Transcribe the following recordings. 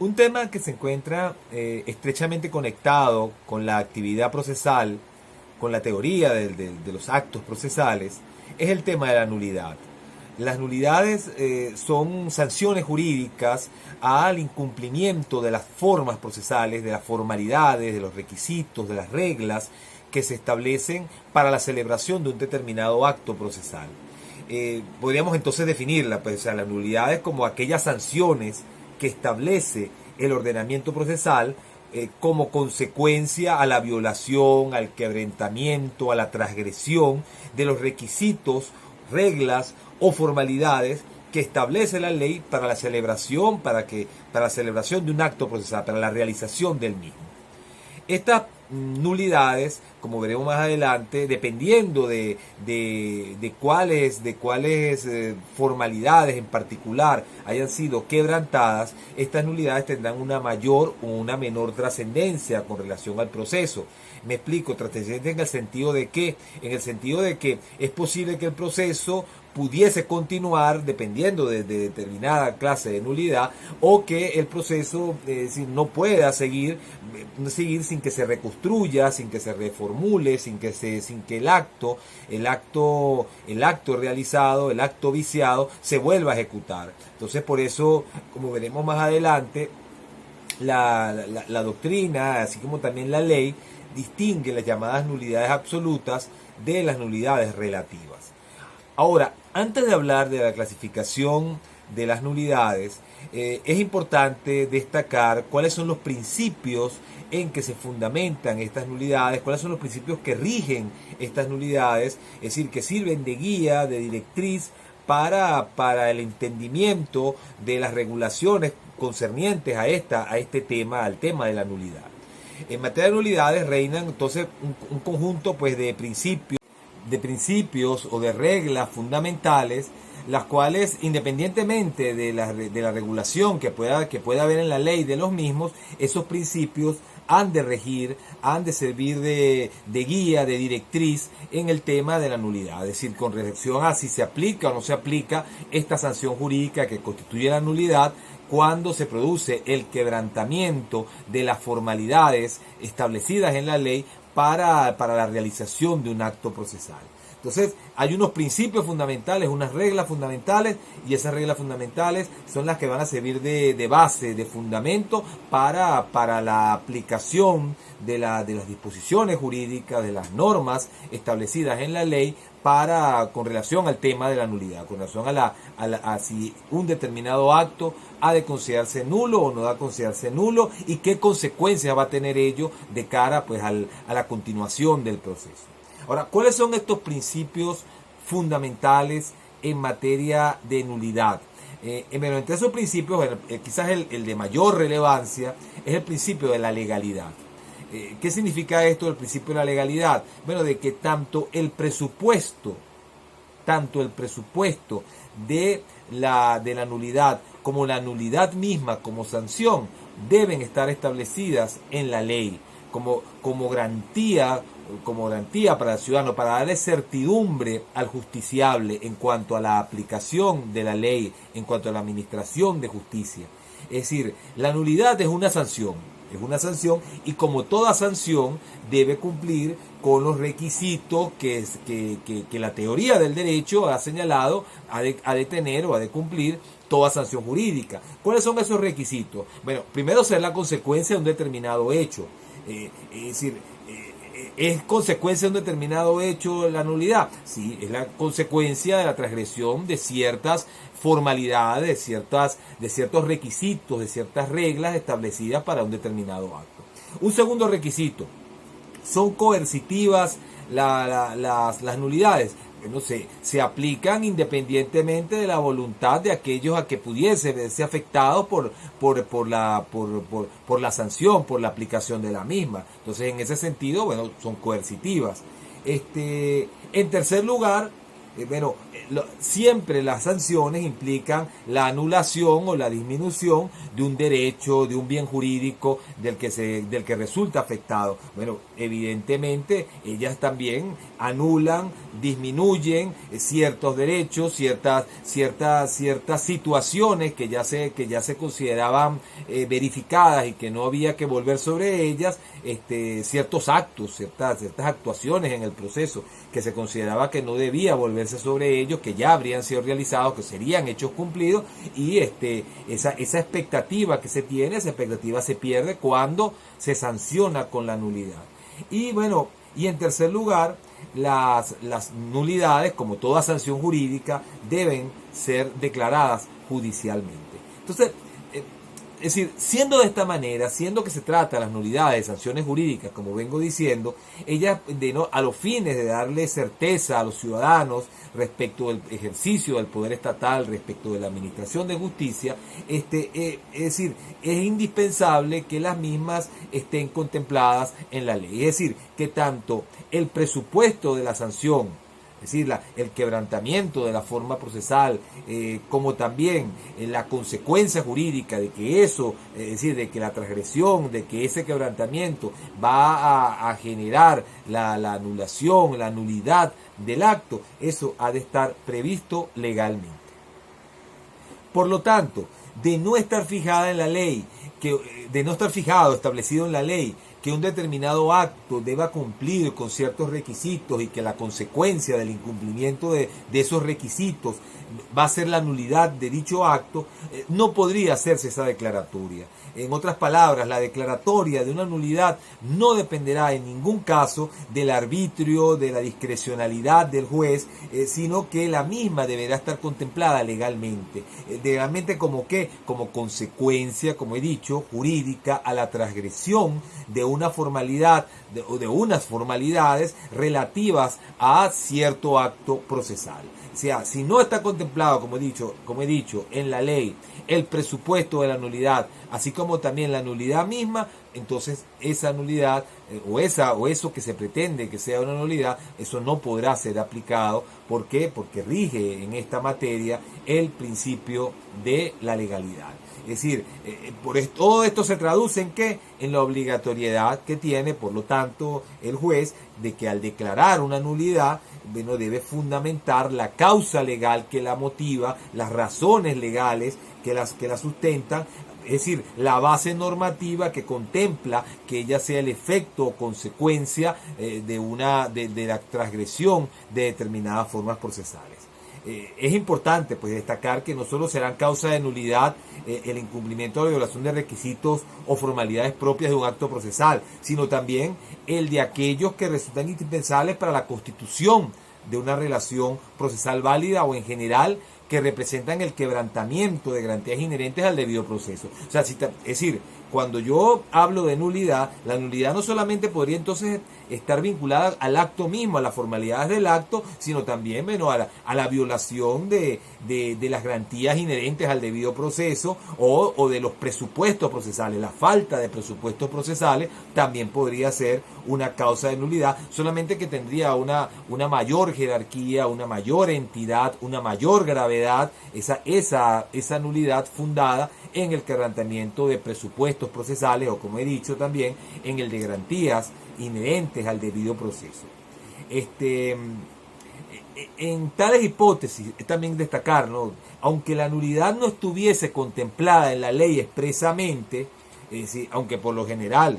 Un tema que se encuentra estrechamente conectado con la actividad procesal, con la teoría de los actos procesales, es el tema de la nulidad. Las nulidades son sanciones jurídicas al incumplimiento de las formas procesales, de las formalidades, de los requisitos, de las reglas que se establecen para la celebración de un determinado acto procesal. Podríamos entonces definirla, pues, o sea, las nulidades como aquellas sanciones que establece el ordenamiento procesal como consecuencia a la violación, al quebrantamiento, a la transgresión de los requisitos, reglas o formalidades que establece la ley para la celebración, para la celebración de un acto procesal, para la realización del mismo. Estas nulidades, como veremos más adelante, dependiendo de cuáles formalidades en particular hayan sido quebrantadas, estas nulidades tendrán una mayor o una menor trascendencia con relación al proceso. Me explico, trascendencia en el sentido de que es posible que el proceso pudiese continuar dependiendo de determinada clase de nulidad, o que el proceso no pueda seguir sin que se reconstruya, sin que se reformule, sin que el acto realizado, el acto viciado, se vuelva a ejecutar. Entonces, por eso, como veremos más adelante, la doctrina, así como también la ley, distingue las llamadas nulidades absolutas de las nulidades relativas. Ahora, antes de hablar de la clasificación de las nulidades, es importante destacar cuáles son los principios en que se fundamentan estas nulidades, cuáles son los principios que rigen estas nulidades, es decir, que sirven de guía, de directriz para el entendimiento de las regulaciones concernientes a este tema, al tema de la nulidad. En materia de nulidades reinan entonces un conjunto, pues, de principios o de reglas fundamentales, las cuales, independientemente de la regulación que pueda haber en la ley de los mismos, esos principios han de regir, han de servir de guía, de directriz en el tema de la nulidad. Es decir, con relación a si se aplica o no se aplica esta sanción jurídica que constituye la nulidad cuando se produce el quebrantamiento de las formalidades establecidas en la ley para la realización de un acto procesal. Entonces, hay unos principios fundamentales, unas reglas fundamentales, y esas reglas fundamentales son las que van a servir de base, de fundamento para la aplicación de las disposiciones jurídicas, de las normas establecidas en la ley con relación al tema de la nulidad, con relación a si un determinado acto ha de considerarse nulo o no ha de considerarse nulo, y qué consecuencias va a tener ello de cara, pues, a la continuación del proceso. Ahora, ¿cuáles son estos principios fundamentales en materia de nulidad? Entre esos principios, quizás el de mayor relevancia es el principio de la legalidad. ¿Qué significa esto del principio de la legalidad? Bueno, de que tanto el presupuesto de la nulidad como la nulidad misma como sanción deben estar establecidas en la ley como garantía para el ciudadano, para darle certidumbre al justiciable en cuanto a la aplicación de la ley, en cuanto a la administración de justicia. Es decir, la nulidad es una sanción, y como toda sanción debe cumplir con los requisitos que la teoría del derecho ha señalado, ha de tener o ha de cumplir toda sanción jurídica. ¿Cuáles son esos requisitos? Bueno, primero, ser la consecuencia de un determinado hecho. Es decir, ¿es consecuencia de un determinado hecho la nulidad? Sí, es la consecuencia de la transgresión de ciertas formalidades, de ciertos requisitos, de ciertas reglas establecidas para un determinado acto. Un segundo requisito: ¿son coercitivas las nulidades? No sé, se aplican independientemente de la voluntad de aquellos a que pudiese verse afectados por la sanción, por la aplicación de la misma. Entonces, en ese sentido, bueno, son coercitivas. En tercer lugar, siempre las sanciones implican la anulación o la disminución de un derecho, de un bien jurídico del que resulta afectado. Bueno, evidentemente ellas también anulan, disminuyen ciertos derechos, ciertas situaciones que ya se consideraban verificadas y que no había que volver sobre ellas, ciertos actos, ciertas actuaciones en el proceso que se consideraba que no debía volverse sobre ellos, que ya habrían sido realizados, que serían hechos cumplidos, y esa expectativa que se tiene, esa expectativa se pierde cuando se sanciona con la nulidad. Y bueno, y en tercer lugar, las nulidades, como toda sanción jurídica, deben ser declaradas judicialmente. Entonces, es decir, siendo de esta manera, siendo que se trata de las nulidades de sanciones jurídicas, como vengo diciendo, ellas, a los fines de darle certeza a los ciudadanos respecto del ejercicio del poder estatal, respecto de la administración de justicia, es decir, es indispensable que las mismas estén contempladas en la ley. Es decir, que tanto el presupuesto de la sanción, es decir, el quebrantamiento de la forma procesal, como también la consecuencia jurídica de que eso, es decir, de que la transgresión, de que ese quebrantamiento va a generar la anulación, la nulidad del acto, eso ha de estar previsto legalmente. Por lo tanto, de no estar fijada en la ley, de no estar fijado, establecido en la ley, que un determinado acto deba cumplir con ciertos requisitos y que la consecuencia del incumplimiento de esos requisitos va a ser la nulidad de dicho acto, no podría hacerse esa declaratoria. En otras palabras, la declaratoria de una nulidad no dependerá en ningún caso del arbitrio, de la discrecionalidad del juez, sino que la misma deberá estar contemplada legalmente. Legalmente como qué, como consecuencia, como he dicho, jurídica a la transgresión de una formalidad o de unas formalidades relativas a cierto acto procesal. O sea, si no está contemplado, como he dicho, en la ley, el presupuesto de la nulidad, así como también la nulidad misma, entonces esa nulidad o eso que se pretende que sea una nulidad, eso no podrá ser aplicado. ¿Por qué? Porque rige en esta materia el principio de la legalidad. Es decir, todo esto se traduce en ¿qué? En la obligatoriedad que tiene, por lo tanto, el juez de que al declarar una nulidad, debe fundamentar la causa legal que la motiva, las razones legales que la sustentan, es decir, la base normativa que contempla que ella sea el efecto o consecuencia de la transgresión de determinadas formas procesales. Es importante pues destacar que no solo serán causa de nulidad el incumplimiento o la violación de requisitos o formalidades propias de un acto procesal, sino también el de aquellos que resultan indispensables para la constitución de una relación procesal válida o en general que representan el quebrantamiento de garantías inherentes al debido proceso. O sea, es decir, cuando yo hablo de nulidad, la nulidad no solamente podría entonces estar vinculada al acto mismo, a las formalidades del acto, sino también a la violación de las garantías inherentes al debido proceso o de los presupuestos procesales. La falta de presupuestos procesales también podría ser una causa de nulidad, solamente que tendría una mayor jerarquía, una mayor entidad, una mayor gravedad, esa nulidad fundada en el quebrantamiento de presupuestos procesales o, como he dicho también, en el de garantías inherentes al debido proceso. En tales hipótesis es también destacar, ¿no? Aunque la nulidad no estuviese contemplada en la ley expresamente, es decir, aunque por lo general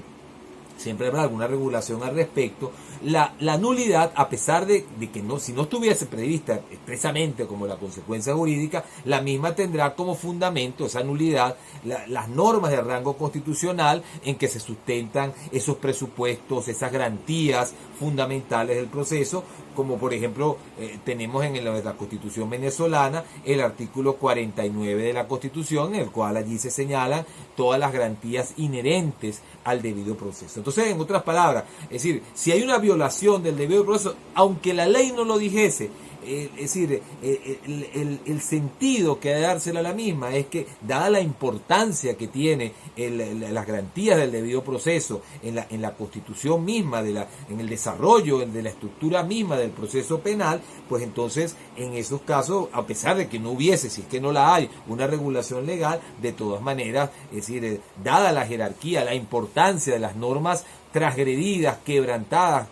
siempre habrá alguna regulación al respecto, la nulidad, a pesar de que si no estuviese prevista expresamente como la consecuencia jurídica, la misma tendrá como fundamento esa nulidad las normas de rango constitucional en que se sustentan esos presupuestos, esas garantías fundamentales del proceso, como por ejemplo tenemos en la Constitución venezolana el artículo 49 de la Constitución, en el cual allí se señalan todas las garantías inherentes al debido proceso. Entonces, en otras palabras, es decir, si hay una violación del debido proceso, aunque la ley no lo dijese, Es decir, el sentido que ha de dársela a la misma es que, dada la importancia que tiene las garantías del debido proceso en la constitución misma, en el desarrollo de la estructura misma del proceso penal, pues entonces en esos casos, a pesar de que no hubiese, si es que no la hay, una regulación legal, de todas maneras, es decir, dada la jerarquía, la importancia de las normas transgredidas, quebrantadas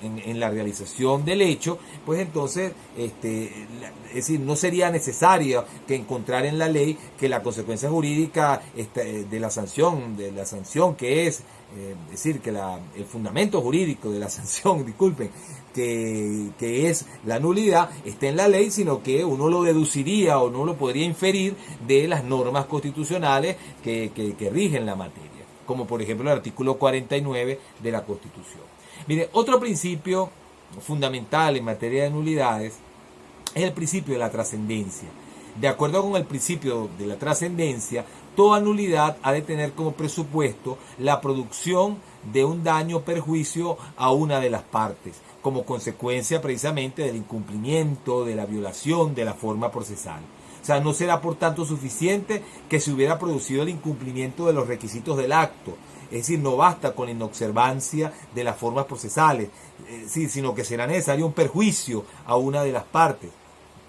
en la realización del hecho, pues entonces, es decir, no sería necesario que encontrar en la ley que la consecuencia jurídica de la sanción que es decir, que el fundamento jurídico de la sanción, disculpen, que es la nulidad, esté en la ley, sino que uno lo deduciría o no lo podría inferir de las normas constitucionales que rigen la materia, como por ejemplo el artículo 49 de la Constitución. Mire, otro principio fundamental en materia de nulidades es el principio de la trascendencia. De acuerdo con el principio de la trascendencia, toda nulidad ha de tener como presupuesto la producción de un daño o perjuicio a una de las partes, como consecuencia precisamente del incumplimiento, de la violación de la forma procesal. O sea, no será por tanto suficiente que se hubiera producido el incumplimiento de los requisitos del acto. Es decir, no basta con la inobservancia de las formas procesales, sino que será necesario un perjuicio a una de las partes.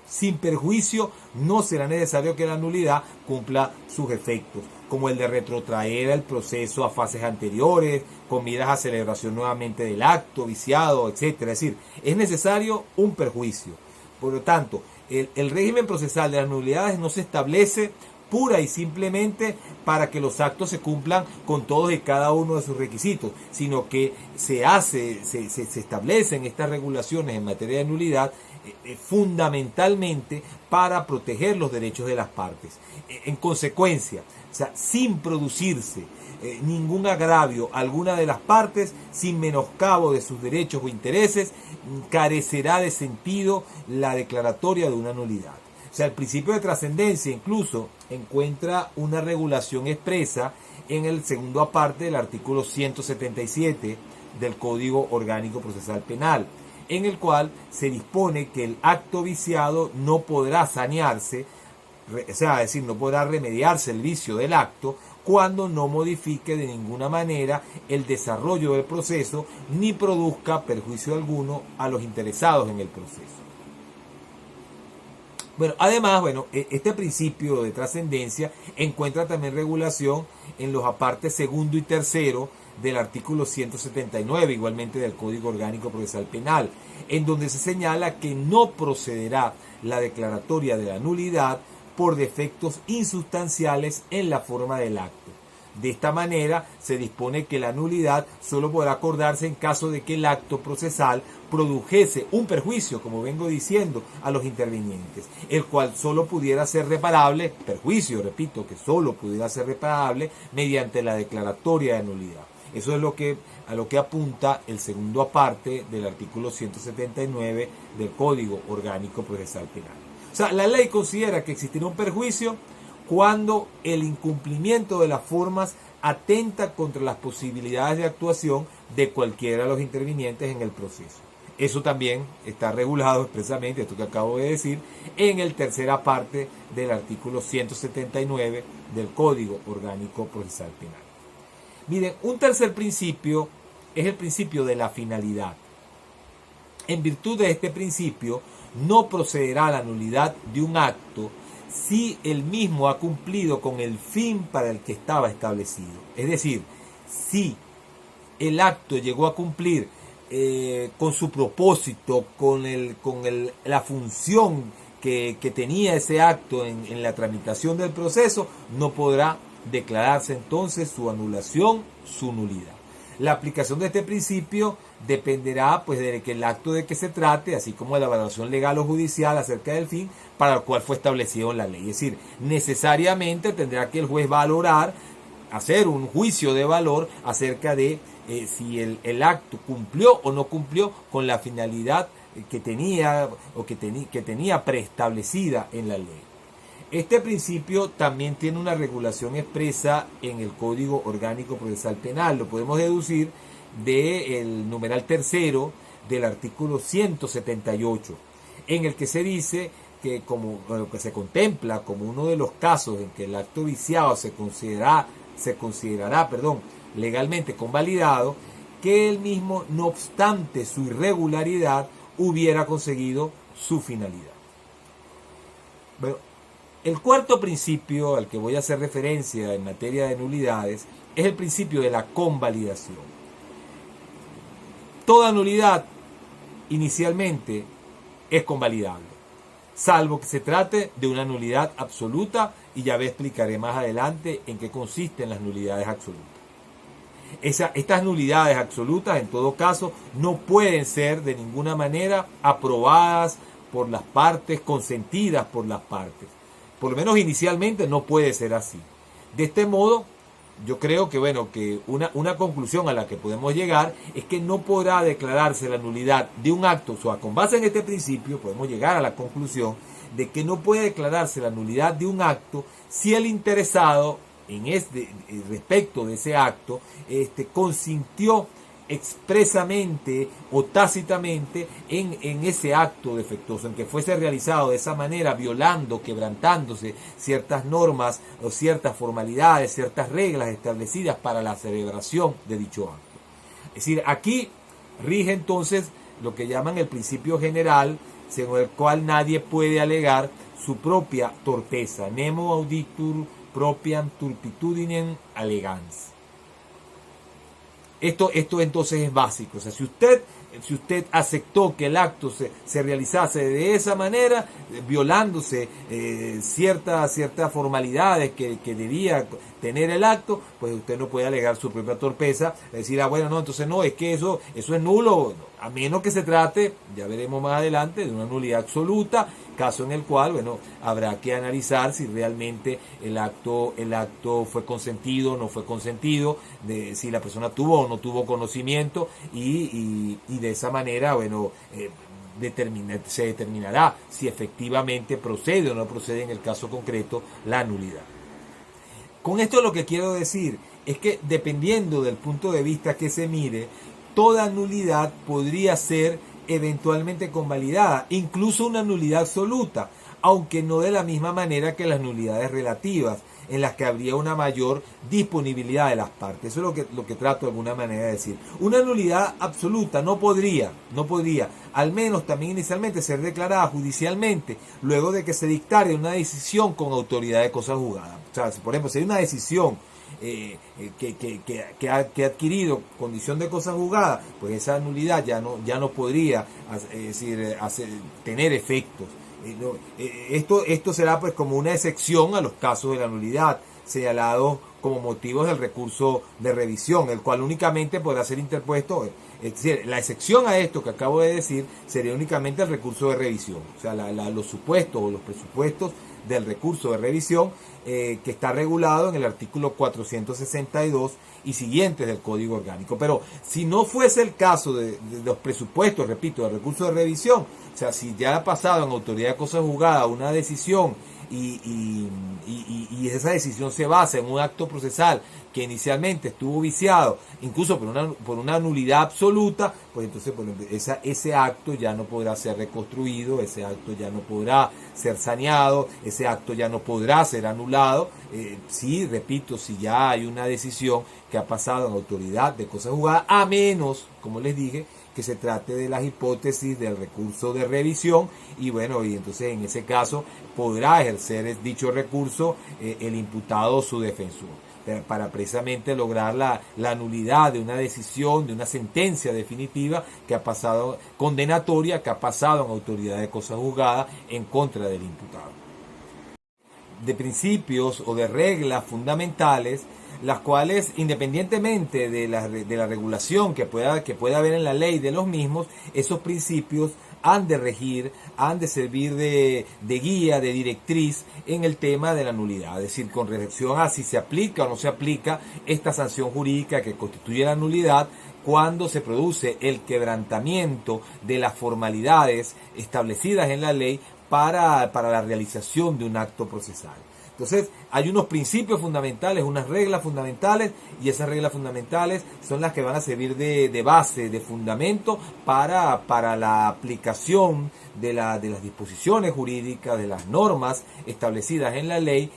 Sin perjuicio, no será necesario que la nulidad cumpla sus efectos, como el de retrotraer el proceso a fases anteriores, con miras a celebración nuevamente del acto viciado, etc. Es decir, es necesario un perjuicio. Por lo tanto, el régimen procesal de las nulidades no se establece pura y simplemente para que los actos se cumplan con todos y cada uno de sus requisitos, sino que se establecen estas regulaciones en materia de nulidad fundamentalmente para proteger los derechos de las partes. En consecuencia, o sea, sin producirse ningún agravio a alguna de las partes, sin menoscabo de sus derechos o intereses, carecerá de sentido la declaratoria de una nulidad. O sea, el principio de trascendencia incluso encuentra una regulación expresa en el segundo aparte del artículo 177 del Código Orgánico Procesal Penal, en el cual se dispone que el acto viciado no podrá sanearse, o sea, es decir, no podrá remediarse el vicio del acto cuando no modifique de ninguna manera el desarrollo del proceso ni produzca perjuicio alguno a los interesados en el proceso. Bueno, además, este principio de trascendencia encuentra también regulación en los apartes segundo y tercero del artículo 179, igualmente del Código Orgánico Procesal Penal, en donde se señala que no procederá la declaratoria de la nulidad por defectos insustanciales en la forma del acto. De esta manera, se dispone que la nulidad solo podrá acordarse en caso de que el acto procesal produjese un perjuicio, como vengo diciendo, a los intervinientes, el cual solo pudiera ser reparable, perjuicio, repito, que solo pudiera ser reparable mediante la declaratoria de nulidad. Eso es a lo que apunta el segundo aparte del artículo 179 del Código Orgánico Procesal Penal. O sea, la ley considera que existirá un perjuicio cuando el incumplimiento de las formas atenta contra las posibilidades de actuación de cualquiera de los intervinientes en el proceso. Eso también está regulado expresamente, esto que acabo de decir, en el tercera parte del artículo 179 del Código Orgánico Procesal Penal. Miren, un tercer principio es el principio de la finalidad. En virtud de este principio, no procederá a la nulidad de un acto si el mismo ha cumplido con el fin para el que estaba establecido. Es decir, si el acto llegó a cumplir con su propósito, con la función que tenía ese acto en la tramitación del proceso, no podrá declararse entonces su anulación, su nulidad. La aplicación de este principio dependerá pues de que el acto de que se trate, así como de la evaluación legal o judicial acerca del fin para el cual fue establecido en la ley. Es decir, necesariamente tendrá que el juez valorar, hacer un juicio de valor acerca de si el acto cumplió o no cumplió con la finalidad que tenía o que tenía preestablecida en la ley. Este principio también tiene una regulación expresa en el Código Orgánico Procesal Penal. Lo podemos deducir del numeral tercero del artículo 178, en el que se dice que como lo que se contempla como uno de los casos en que el acto viciado se considerará legalmente convalidado, que el mismo, no obstante su irregularidad, hubiera conseguido su finalidad. Bueno, el cuarto principio al que voy a hacer referencia en materia de nulidades es el principio de la convalidación. Toda nulidad inicialmente es convalidable, salvo que se trate de una nulidad absoluta, y ya explicaré más adelante en qué consisten las nulidades absolutas. Estas nulidades absolutas, en todo caso, no pueden ser de ninguna manera aprobadas por las partes, consentidas por las partes. Por lo menos inicialmente no puede ser así. De este modo, yo creo que, que una conclusión a la que podemos llegar es que no podrá declararse la nulidad de un acto. O sea, con base en este principio podemos llegar a la conclusión de que no puede declararse la nulidad de un acto si el interesado respecto de ese acto consintió expresamente o tácitamente en ese acto defectuoso, en que fuese realizado de esa manera, violando, quebrantándose ciertas normas o ciertas formalidades, ciertas reglas establecidas para la celebración de dicho acto. Es decir, aquí rige entonces lo que llaman el principio general, según el cual nadie puede alegar su propia torpeza, nemo auditur propiam turpitudinem allegans. Esto entonces es básico. O sea, si usted aceptó que el acto se realizase de esa manera, violándose ciertas formalidades que debía tener el acto, pues usted no puede alegar su propia torpeza, decir, entonces no, es que eso es nulo, a menos que se trate, ya veremos más adelante, de una nulidad absoluta, caso en el cual, habrá que analizar si realmente el acto fue consentido o no fue consentido, si la persona tuvo o no tuvo conocimiento, y de esa manera, se determinará si efectivamente procede o no procede en el caso concreto la nulidad. Con esto lo que quiero decir es que, dependiendo del punto de vista que se mire, toda nulidad podría ser eventualmente convalidada, incluso una nulidad absoluta, aunque no de la misma manera que las nulidades relativas, en las que habría una mayor disponibilidad de las partes. Eso es lo que trato de alguna manera de decir. Una nulidad absoluta no podría, al menos también inicialmente, ser declarada judicialmente, luego de que se dictare una decisión con autoridad de cosa juzgada. O sea, por ejemplo, si hay una decisión que ha adquirido condición de cosa juzgada, pues esa nulidad ya no podría tener efectos. Esto será pues como una excepción a los casos de la nulidad, señalados como motivos del recurso de revisión, el cual únicamente podrá ser interpuesto. Es decir, la excepción a esto que acabo de decir sería únicamente el recurso de revisión, o sea, los supuestos o los presupuestos del recurso de revisión, que está regulado en el artículo 462 y siguientes del Código Orgánico. Pero si no fuese el caso de los presupuestos, repito, del recurso de revisión, o sea, si ya ha pasado en autoridad de cosa juzgada una decisión y esa decisión se basa en un acto procesal que inicialmente estuvo viciado, incluso por una nulidad absoluta, pues entonces ese acto ya no podrá ser reconstruido, ese acto ya no podrá ser saneado, ese acto ya no podrá ser anulado, si ya hay una decisión que ha pasado en autoridad de cosa juzgada, a menos, como les dije, que se trate de las hipótesis del recurso de revisión, y entonces en ese caso podrá ejercer dicho recurso el imputado o su defensor, para precisamente lograr la nulidad de una decisión, de una sentencia definitiva que ha pasado, condenatoria, que ha pasado en autoridad de cosa juzgada en contra del imputado. De principios o de reglas fundamentales, las cuales, independientemente de la regulación que pueda haber en la ley de los mismos, esos principios han de regir, han de servir de guía, de directriz en el tema de la nulidad, es decir, con relación a si se aplica o no se aplica esta sanción jurídica que constituye la nulidad cuando se produce el quebrantamiento de las formalidades establecidas en la ley para la realización de un acto procesal. Entonces, hay unos principios fundamentales, unas reglas fundamentales, y esas reglas fundamentales son las que van a servir de base, de fundamento para la aplicación de las disposiciones jurídicas, de las normas establecidas en la ley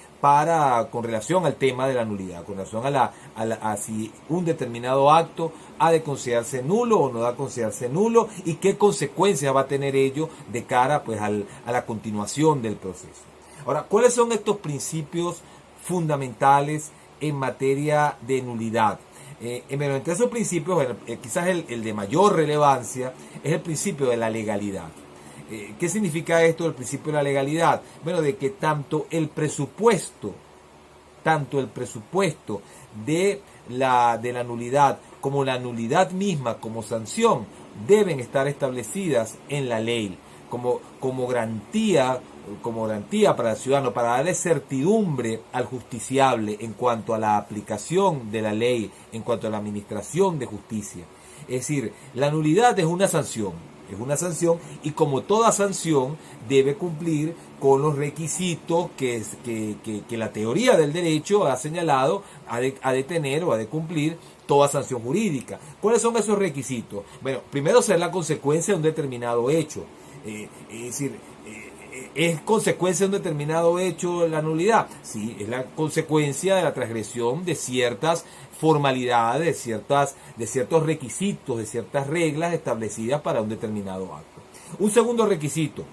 con relación al tema de la nulidad, con relación a si un determinado acto ha de considerarse nulo o no ha de considerarse nulo, y qué consecuencias va a tener ello de cara pues a la continuación del proceso. Ahora, ¿cuáles son estos principios fundamentales en materia de nulidad? Entre esos principios, bueno, quizás el de mayor relevancia es el principio de la legalidad. ¿Qué significa esto del principio de la legalidad? Bueno, de que tanto el presupuesto de la nulidad como la nulidad misma como sanción deben estar establecidas en la ley como garantía para el ciudadano, para darle certidumbre al justiciable en cuanto a la aplicación de la ley, en cuanto a la administración de justicia. Es decir, la nulidad es una sanción, y como toda sanción debe cumplir con los requisitos que la teoría del derecho ha señalado ha de tener o ha de cumplir toda sanción jurídica. ¿Cuáles son esos requisitos? Bueno, primero, ser la consecuencia de un determinado hecho. Es decir, ¿es consecuencia de un determinado hecho la nulidad? Sí, es la consecuencia de la transgresión de ciertas formalidades, de ciertos requisitos, de ciertas reglas establecidas para un determinado acto. Un segundo requisito: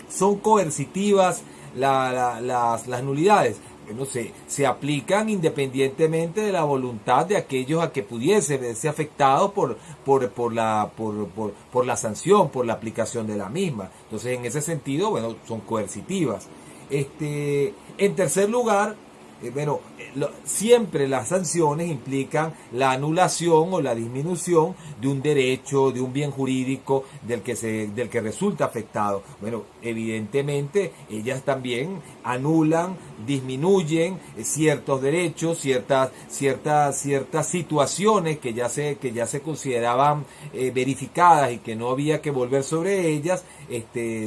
¿son coercitivas las nulidades? Bueno, se aplican independientemente de la voluntad de aquellos a que pudiese verse afectados por la sanción, por la aplicación de la misma. Entonces, en ese sentido, bueno, son coercitivas. En tercer lugar, siempre las sanciones implican la anulación o la disminución de un derecho, de un bien jurídico del que resulta afectado. Bueno, evidentemente ellas también anulan, disminuyen ciertos derechos, ciertas situaciones que ya se consideraban verificadas y que no había que volver sobre ellas,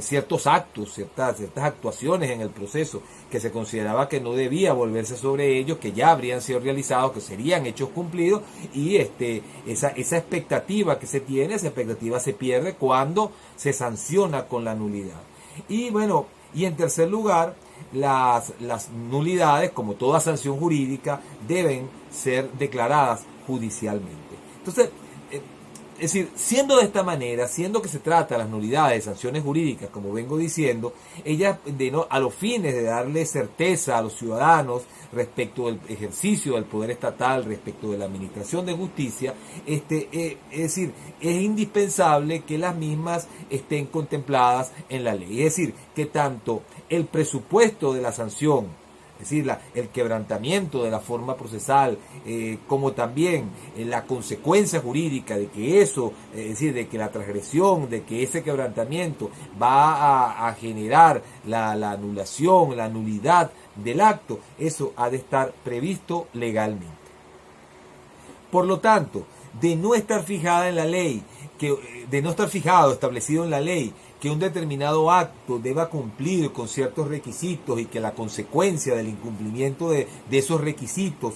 ciertos actos, ciertas actuaciones en el proceso que se consideraba que no debía volverse sobre ellos, que ya habrían sido realizados, que serían hechos cumplidos, y esa expectativa que se tiene, esa expectativa se pierde cuando se sanciona con la nulidad. Y bueno, y en tercer lugar, las nulidades, como toda sanción jurídica, deben ser declaradas judicialmente. Entonces, es decir, siendo de esta manera, siendo que se trata de las nulidades de sanciones jurídicas, como vengo diciendo, ellas a los fines de darle certeza a los ciudadanos respecto del ejercicio del poder estatal, respecto de la administración de justicia, es decir, es indispensable que las mismas estén contempladas en la ley. Es decir, que tanto el presupuesto de la sanción, es decir, el quebrantamiento de la forma procesal, como también la consecuencia jurídica de que eso, es decir, de que la transgresión, de que ese quebrantamiento va a generar la anulación, la nulidad del acto, eso ha de estar previsto legalmente. Por lo tanto, de no estar fijada en la ley, de no estar establecido en la ley, que un determinado acto deba cumplir con ciertos requisitos y que la consecuencia del incumplimiento de esos requisitos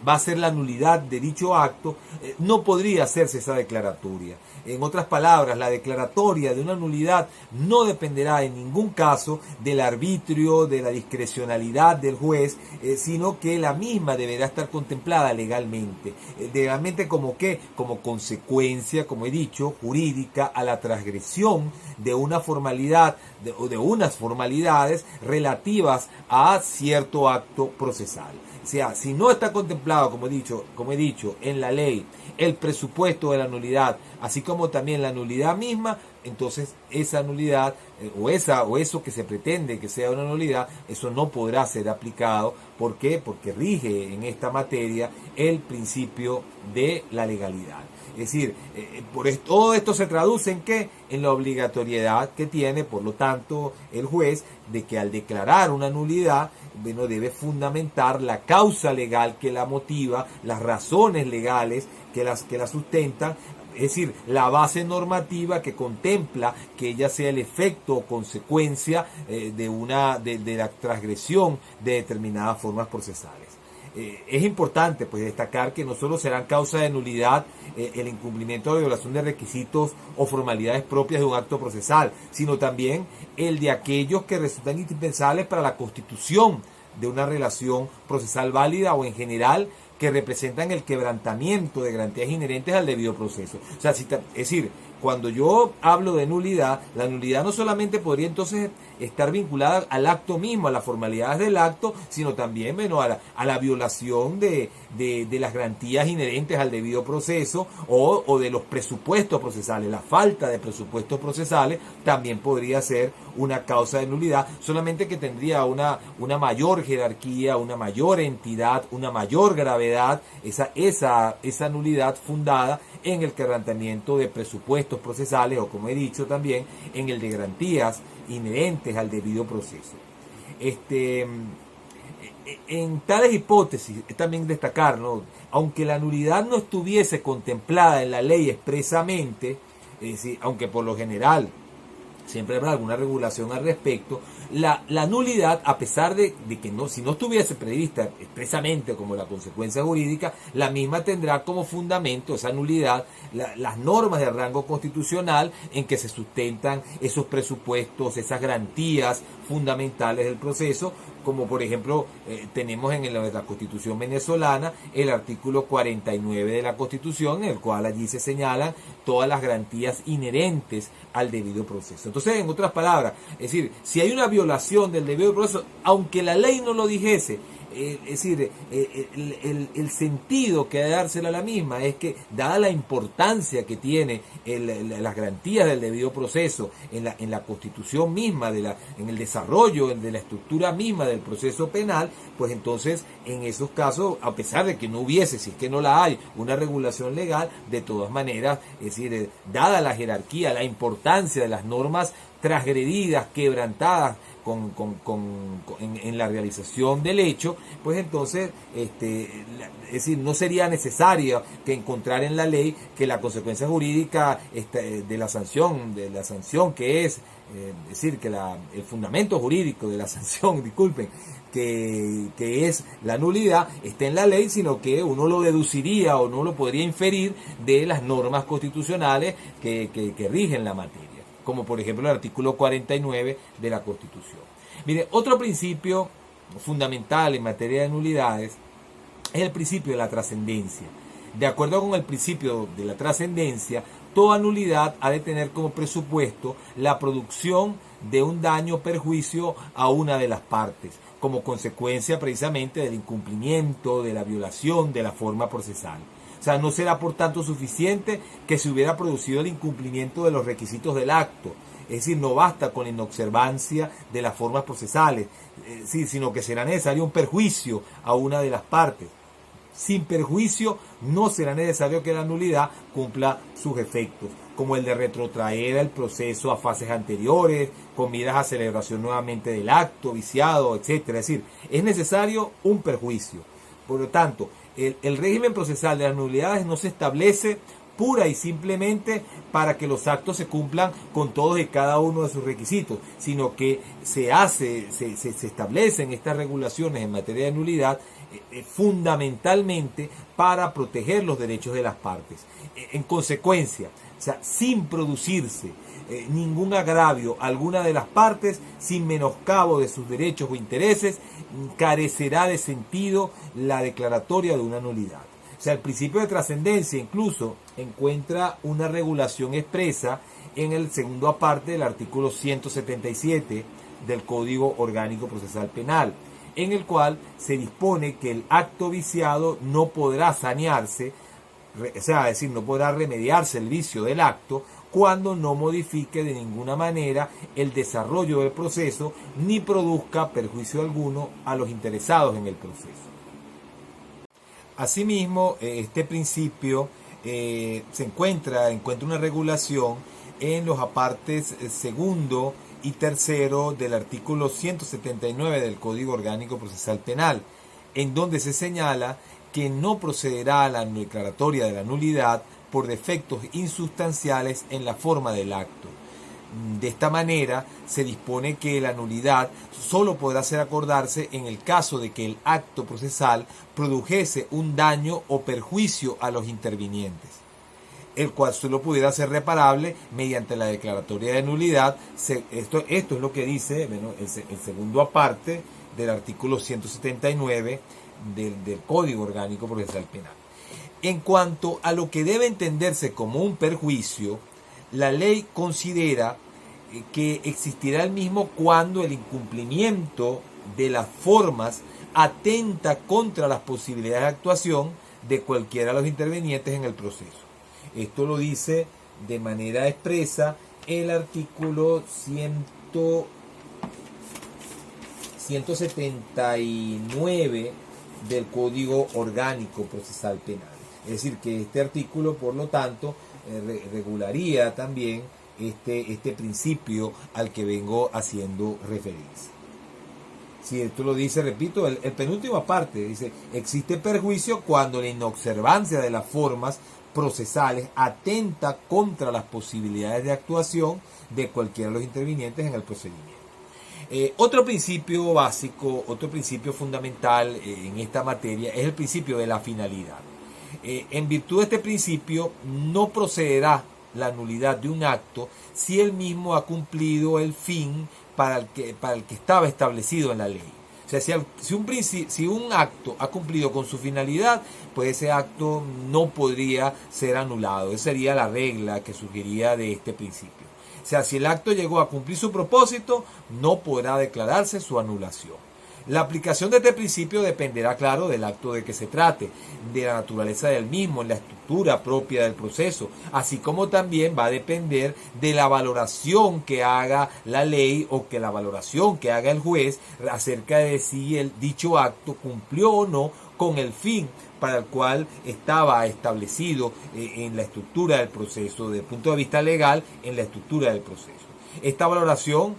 va a ser la nulidad de dicho acto, no podría hacerse esa declaratoria. En otras palabras, la declaratoria de una nulidad no dependerá en ningún caso del arbitrio, de la discrecionalidad del juez, sino que la misma deberá estar contemplada legalmente. Legalmente, ¿como qué? Como consecuencia, como he dicho, jurídica a la transgresión de una formalidad o de unas formalidades relativas a cierto acto procesal. O sea, si no está contemplado, como he dicho, en la ley, el presupuesto de la nulidad, así como también la nulidad misma, entonces esa nulidad o eso que se pretende que sea una nulidad, eso no podrá ser aplicado. ¿Por qué? Porque rige en esta materia el principio de la legalidad. Es decir, todo esto se traduce en ¿qué? En la obligatoriedad que tiene, por lo tanto, el juez de que al declarar una nulidad, bueno, debe fundamentar la causa legal que la motiva, las razones legales que la sustentan, es decir, la base normativa que contempla que ella sea el efecto o consecuencia de la transgresión de determinadas formas procesales. Es importante pues destacar que no solo serán causa de nulidad el incumplimiento o violación de requisitos o formalidades propias de un acto procesal, sino también el de aquellos que resultan indispensables para la constitución de una relación procesal válida o en general que representan el quebrantamiento de garantías inherentes al debido proceso. O sea, es decir, cuando yo hablo de nulidad, la nulidad no solamente podría entonces estar vinculada al acto mismo, a las formalidades del acto, sino también bueno, a la violación de las garantías inherentes al debido proceso o de los presupuestos procesales. La falta de presupuestos procesales también podría ser una causa de nulidad, solamente que tendría una mayor jerarquía, una mayor entidad, una mayor gravedad, esa nulidad fundada en el quebrantamiento de presupuestos procesales o, como he dicho también, en el de garantías inherentes al debido proceso. En tales hipótesis es también destacar, ¿no? Aunque la nulidad no estuviese contemplada en la ley expresamente, es decir, aunque por lo general siempre habrá alguna regulación al respecto, la nulidad, a pesar de que si no estuviese prevista expresamente como la consecuencia jurídica, la misma tendrá como fundamento esa nulidad las normas de rango constitucional en que se sustentan esos presupuestos, esas garantías fundamentales del proceso, como por ejemplo tenemos en la Constitución venezolana el artículo 49 de la Constitución, en el cual allí se señalan todas las garantías inherentes al debido proceso. Entonces, en otras palabras, es decir, si hay una violación del debido proceso, aunque la ley no lo dijese, es decir, el sentido que ha de dársela a la misma es que, dada la importancia que tiene las garantías del debido proceso en la constitución misma, en el desarrollo de la estructura misma del proceso penal, pues entonces en esos casos, a pesar de que no hubiese, si es que no la hay, una regulación legal, de todas maneras, es decir, dada la jerarquía, la importancia de las normas transgredidas, quebrantadas en la realización del hecho, pues entonces es decir, no sería necesario que encontrar en la ley que la consecuencia jurídica de la sanción que es decir, que el fundamento jurídico de la sanción, disculpen, que es la nulidad, esté en la ley, sino que uno lo deduciría o no lo podría inferir de las normas constitucionales que rigen la materia, como por ejemplo el artículo 49 de la Constitución. Mire, otro principio fundamental en materia de nulidades es el principio de la trascendencia. De acuerdo con el principio de la trascendencia, toda nulidad ha de tener como presupuesto la producción de un daño o perjuicio a una de las partes, como consecuencia precisamente del incumplimiento, de la violación de la forma procesal. O sea, no será por tanto suficiente que se hubiera producido el incumplimiento de los requisitos del acto. Es decir, no basta con la inobservancia de las formas procesales, sino que será necesario un perjuicio a una de las partes. Sin perjuicio no será necesario que la nulidad cumpla sus efectos, como el de retrotraer el proceso a fases anteriores, con miras a celebración nuevamente del acto viciado, etc. Es decir, es necesario un perjuicio. Por lo tanto, el régimen procesal de las nulidades no se establece pura y simplemente para que los actos se cumplan con todos y cada uno de sus requisitos, sino que se establecen estas regulaciones en materia de nulidad fundamentalmente para proteger los derechos de las partes. En consecuencia, o sea, sin producirse ningún agravio a alguna de las partes, sin menoscabo de sus derechos o intereses, carecerá de sentido la declaratoria de una nulidad. O sea, el principio de trascendencia incluso encuentra una regulación expresa en el segundo aparte del artículo 177 del Código Orgánico Procesal Penal, en el cual se dispone que el acto viciado no podrá sanearse, o sea, es decir, no podrá remediarse el vicio del acto cuando no modifique de ninguna manera el desarrollo del proceso ni produzca perjuicio alguno a los interesados en el proceso. Asimismo, este principio se encuentra una regulación en los apartes segundo y tercero del artículo 179 del Código Orgánico Procesal Penal, en donde se señala que no procederá a la declaratoria de la nulidad por defectos insustanciales en la forma del acto. De esta manera, se dispone que la nulidad solo podrá ser acordarse en el caso de que el acto procesal produjese un daño o perjuicio a los intervinientes, el cual solo pudiera ser reparable mediante la declaratoria de nulidad. Esto es lo que dice, bueno, el segundo aparte del artículo 179 del Código Orgánico Procesal Penal. En cuanto a lo que debe entenderse como un perjuicio, la ley considera que existirá el mismo cuando el incumplimiento de las formas atenta contra las posibilidades de actuación de cualquiera de los intervenientes en el proceso. Esto lo dice de manera expresa el artículo 179 del Código Orgánico Procesal Penal. Es decir, que este artículo, por lo tanto, regularía también este principio al que vengo haciendo referencia. Si esto lo dice, repito, el penúltimo parte, dice, existe perjuicio cuando la inobservancia de las formas procesales atenta contra las posibilidades de actuación de cualquiera de los intervinientes en el procedimiento. Otro principio básico, otro principio fundamental en esta materia es el principio de la finalidad. En virtud de este principio, no procederá la nulidad de un acto si el mismo ha cumplido el fin para el que estaba establecido en la ley. O sea, si un acto ha cumplido con su finalidad, pues ese acto no podría ser anulado. Esa sería la regla que surgiría de este principio. O sea, si el acto llegó a cumplir su propósito, no podrá declararse su anulación. La aplicación de este principio dependerá, claro, del acto de que se trate, de la naturaleza del mismo, en la estructura propia del proceso, así como también va a depender de la valoración que haga la ley o que la valoración que haga el juez acerca de si el dicho acto cumplió o no con el fin para el cual estaba establecido en la estructura del proceso, desde el punto de vista legal, en la estructura del proceso. Esta valoración,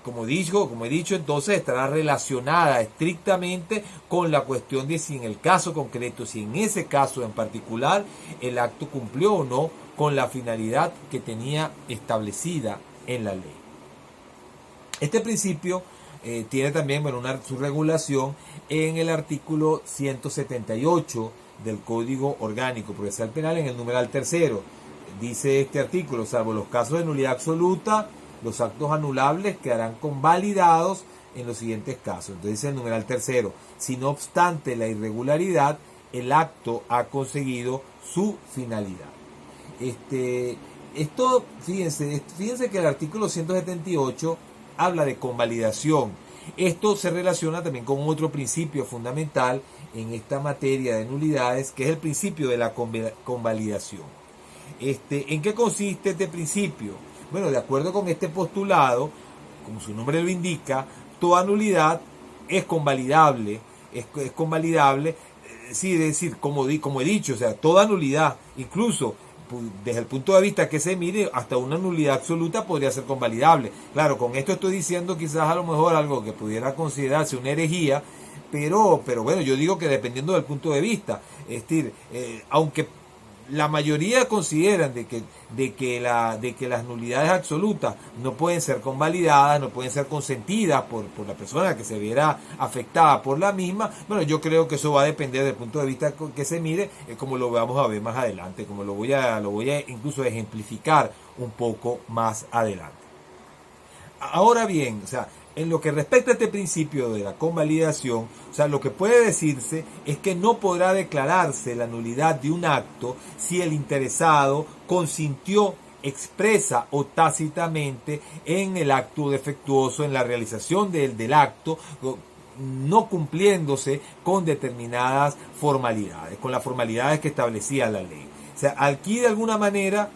como he dicho, entonces estará relacionada estrictamente con la cuestión de si en el caso concreto, si en ese caso en particular, el acto cumplió o no con la finalidad que tenía establecida en la ley. Este principio tiene también su regulación en el artículo 178 del Código Orgánico Procesal Penal, en el numeral tercero. Dice este artículo, salvo los casos de nulidad absoluta, los actos anulables quedarán convalidados en los siguientes casos. Entonces dice el numeral tercero, si no obstante la irregularidad, el acto ha conseguido su finalidad. Fíjense que el artículo 178 habla de convalidación. Esto se relaciona también con otro principio fundamental en esta materia de nulidades, que es el principio de la convalidación. ¿En qué consiste este principio? Bueno, de acuerdo con este postulado, como su nombre lo indica, toda nulidad es convalidable. Es convalidable, sí, es decir, como he dicho, o sea, toda nulidad, incluso desde el punto de vista que se mire, hasta una nulidad absoluta podría ser convalidable. Claro, con esto estoy diciendo quizás a lo mejor algo que pudiera considerarse una herejía, pero bueno, yo digo que dependiendo del punto de vista, es decir, aunque la mayoría consideran de que las nulidades absolutas no pueden ser convalidadas, no pueden ser consentidas por la persona que se viera afectada por la misma. Bueno, yo creo que eso va a depender del punto de vista que se mire, como lo vamos a ver más adelante, como lo voy a incluso ejemplificar un poco más adelante. Ahora bien, o sea, en lo que respecta a este principio de la convalidación, o sea, lo que puede decirse es que no podrá declararse la nulidad de un acto si el interesado consintió expresa o tácitamente en el acto defectuoso, en la realización del acto, no cumpliéndose con determinadas formalidades, con las formalidades que establecía la ley. O sea, aquí de alguna manera,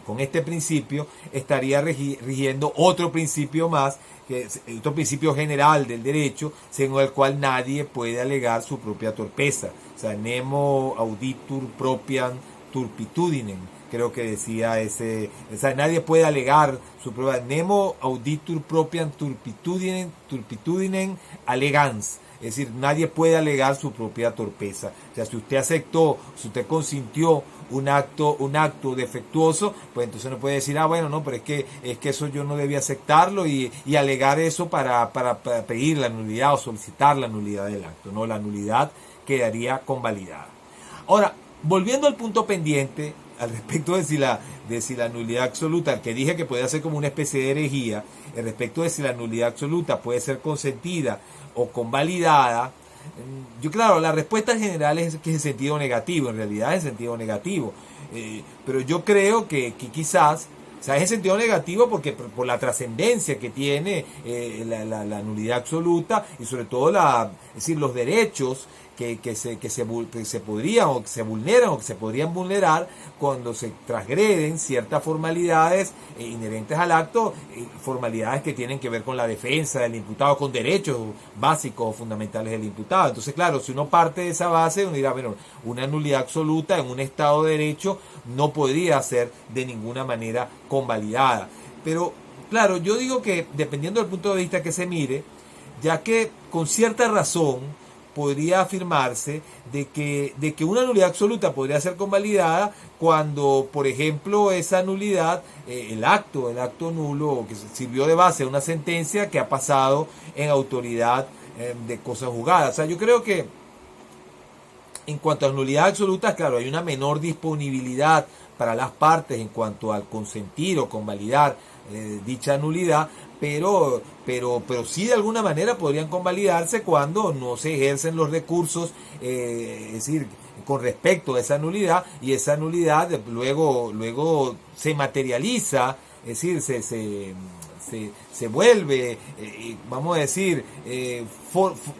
con este principio, estaría rigiendo otro principio más, que es otro principio general del derecho, según el cual nadie puede alegar su propia torpeza. O sea, nemo auditur propiam turpitudinem, creo que decía ese. O sea, nadie puede alegar su propia. Nemo auditur propiam turpitudinem allegans. Es decir, nadie puede alegar su propia torpeza. O sea, si usted aceptó, si usted consintió un acto defectuoso, pues entonces no puede decir, bueno, no, pero es que eso yo no debía aceptarlo y alegar eso para pedir la nulidad o solicitar la nulidad del acto. No, la nulidad quedaría convalidada. Ahora, volviendo al punto pendiente, al respecto de si la nulidad absoluta, que dije que podía ser como una especie de herejía, al respecto de si la nulidad absoluta puede ser consentida o convalidada, yo claro, la respuesta en general es que es en sentido negativo, en realidad es en sentido negativo, pero yo creo que quizás, o sea, es en sentido negativo porque por la trascendencia que tiene la nulidad absoluta y sobre todo es decir, los derechos que se podrían o que se vulneran o que se podrían vulnerar cuando se transgreden ciertas formalidades inherentes al acto, formalidades que tienen que ver con la defensa del imputado, con derechos básicos o fundamentales del imputado. Entonces, claro, si uno parte de esa base, uno dirá, bueno, una nulidad absoluta en un Estado de Derecho no podría ser de ninguna manera convalidada. Pero, claro, yo digo que dependiendo del punto de vista que se mire, ya que con cierta razón podría afirmarse de que una nulidad absoluta podría ser convalidada cuando, por ejemplo, esa nulidad, el acto nulo que sirvió de base a una sentencia que ha pasado en autoridad de cosas juzgadas. O sea, yo creo que en cuanto a nulidad absoluta, claro, hay una menor disponibilidad para las partes en cuanto al consentir o convalidar dicha nulidad, pero sí de alguna manera podrían convalidarse cuando no se ejercen los recursos, es decir, con respecto a esa nulidad, y esa nulidad luego se materializa, es decir, se vuelve, vamos a decir,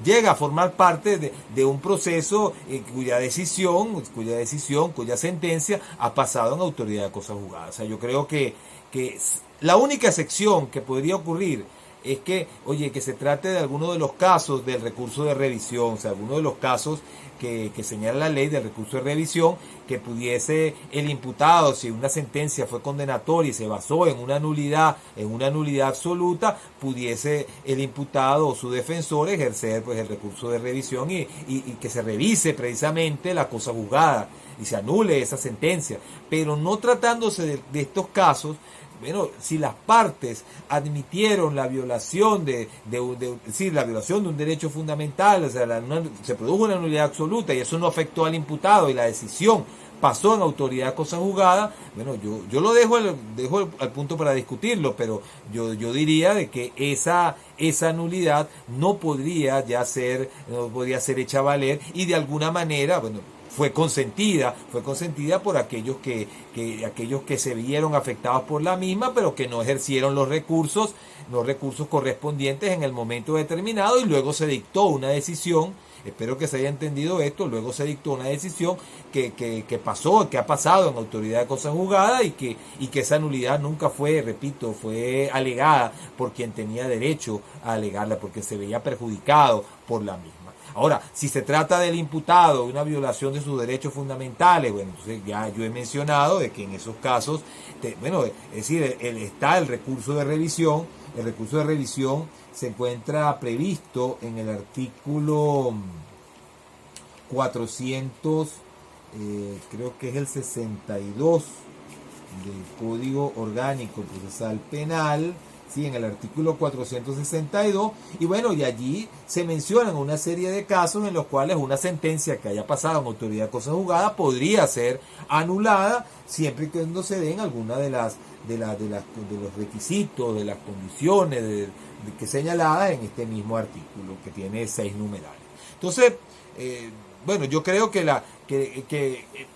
llega a formar parte de un proceso cuya sentencia ha pasado en autoridad de cosas juzgadas. O sea, yo creo que la única excepción que podría ocurrir es que se trate de alguno de los casos del recurso de revisión, o sea, alguno de los casos que señala la ley del recurso de revisión, que pudiese el imputado, si una sentencia fue condenatoria y se basó en una nulidad absoluta, pudiese el imputado o su defensor ejercer pues el recurso de revisión y que se revise precisamente la cosa juzgada y se anule esa sentencia. Pero no tratándose de estos casos, bueno, si las partes admitieron la violación la violación de un derecho fundamental, o sea, se produjo una nulidad absoluta y eso no afectó al imputado y la decisión pasó en autoridad de cosa juzgada, bueno, yo lo dejo al punto para discutirlo, pero yo diría de que esa nulidad no podría ser hecha valer y de alguna manera, bueno, fue consentida por aquellos que se vieron afectados por la misma, pero que no ejercieron los recursos correspondientes en el momento determinado, y luego se dictó una decisión. Espero que se haya entendido esto. Luego se dictó una decisión que ha pasado en autoridad de cosas juzgadas y que esa nulidad nunca fue alegada por quien tenía derecho a alegarla, porque se veía perjudicado por la misma. Ahora, si se trata del imputado, de una violación de sus derechos fundamentales, bueno, entonces ya yo he mencionado de que en esos casos, es decir, está el recurso de revisión. El recurso de revisión se encuentra previsto en el artículo 400, creo que es el 62 del Código Orgánico Procesal Penal, sí, en el artículo 462, y bueno, y allí se mencionan una serie de casos en los cuales una sentencia que haya pasado en autoridad de cosas juzgadas podría ser anulada siempre y cuando se den alguna de los requisitos, de las condiciones que señaladas en este mismo artículo, que tiene 6 numerales. Entonces, bueno, yo creo que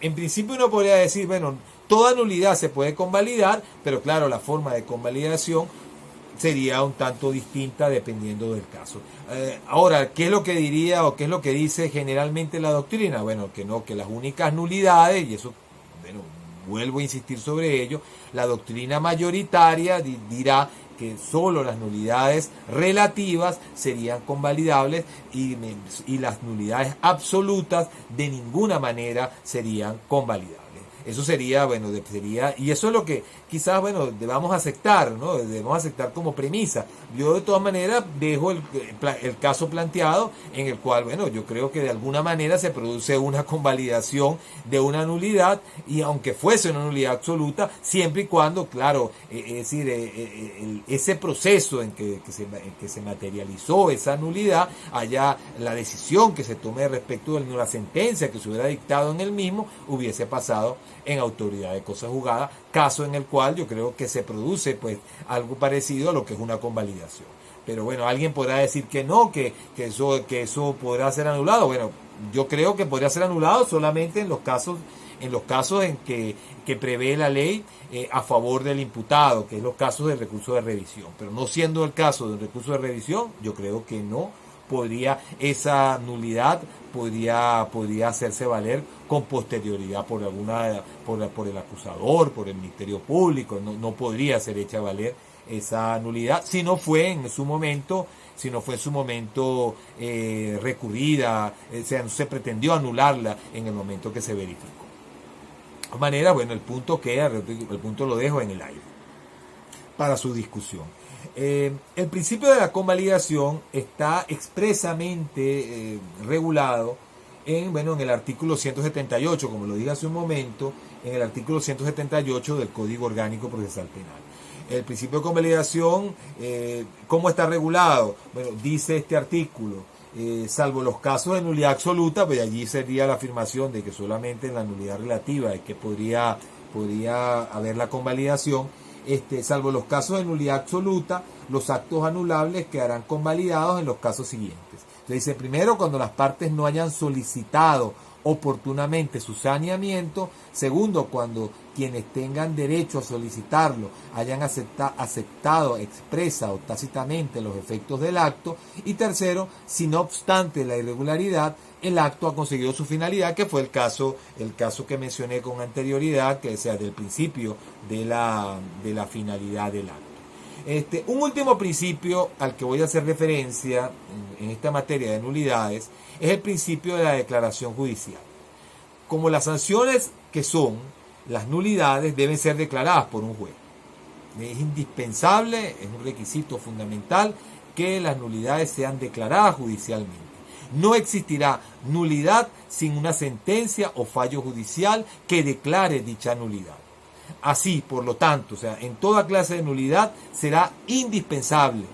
en principio uno podría decir, bueno, toda nulidad se puede convalidar, pero claro, la forma de convalidación sería un tanto distinta dependiendo del caso. Ahora, ¿qué es lo que diría o qué es lo que dice generalmente la doctrina? Bueno, que las únicas nulidades, y eso, bueno, vuelvo a insistir sobre ello, la doctrina mayoritaria dirá que solo las nulidades relativas serían convalidables y las nulidades absolutas de ninguna manera serían convalidables. Eso sería, bueno, sería, y eso es lo que quizás, bueno, debamos aceptar, ¿no? Debemos aceptar como premisa. Yo de todas maneras dejo el caso planteado en el cual, bueno, yo creo que de alguna manera se produce una convalidación de una nulidad, y aunque fuese una nulidad absoluta, siempre y cuando, claro, es decir, ese proceso en que se materializó esa nulidad, haya la decisión que se tome respecto de la sentencia que se hubiera dictado en el mismo, hubiese pasado en autoridad de cosa juzgada, caso en el cual yo creo que se produce pues algo parecido a lo que es una convalidación. Pero bueno, alguien podrá decir que no, que eso podrá ser anulado. Bueno, yo creo que podría ser anulado solamente en los casos en que prevé la ley a favor del imputado, que es los casos del recurso de revisión. Pero no siendo el caso del recurso de revisión, yo creo que no podría, esa nulidad podría hacerse valer con posterioridad por el acusador, por el Ministerio Público. No podría ser hecha valer esa nulidad si no fue en su momento recurrida, o sea, no se pretendió anularla en el momento que se verificó. De todas maneras, bueno, el punto lo dejo en el aire para su discusión. El principio de la convalidación está expresamente regulado en el artículo 178, como lo dije hace un momento, en el artículo 178 del Código Orgánico Procesal Penal. El principio de convalidación, ¿cómo está regulado? Bueno, dice este artículo, salvo los casos de nulidad absoluta, pues allí sería la afirmación de que solamente en la nulidad relativa es que podría haber la convalidación. Salvo los casos de nulidad absoluta, los actos anulables quedarán convalidados en los casos siguientes. Entonces dice, primero, cuando las partes no hayan solicitado oportunamente su saneamiento. Segundo, cuando quienes tengan derecho a solicitarlo hayan aceptado expresa o tácitamente los efectos del acto. Y tercero, si no obstante la irregularidad, el acto ha conseguido su finalidad, que fue el caso que mencioné con anterioridad, que sea del principio de la finalidad del acto. Un último principio al que voy a hacer referencia en esta materia de nulidades es el principio de la declaración judicial. Como las sanciones que son las nulidades deben ser declaradas por un juez. Es indispensable, es un requisito fundamental que las nulidades sean declaradas judicialmente. No existirá nulidad sin una sentencia o fallo judicial que declare dicha nulidad. Así, por lo tanto, en toda clase de nulidad será indispensable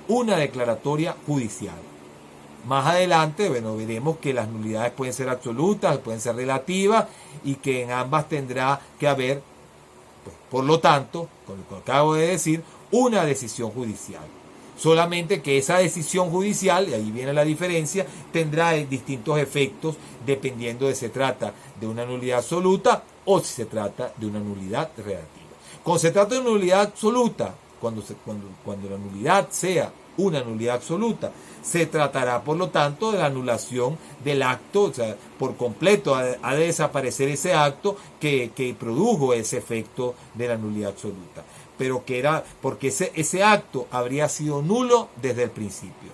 una declaratoria judicial. Más adelante, veremos que las nulidades pueden ser absolutas, pueden ser relativas, y que en ambas tendrá que haber, por lo tanto, con lo que acabo de decir, una decisión judicial. Solamente que esa decisión judicial, y ahí viene la diferencia, tendrá distintos efectos dependiendo de si se trata de una nulidad absoluta o si se trata de una nulidad relativa. Cuando se trata de una nulidad absoluta, cuando la nulidad sea una nulidad absoluta, se tratará por lo tanto de la anulación del acto, por completo ha de desaparecer ese acto que produjo ese efecto de la nulidad absoluta, pero porque ese acto habría sido nulo desde el principio,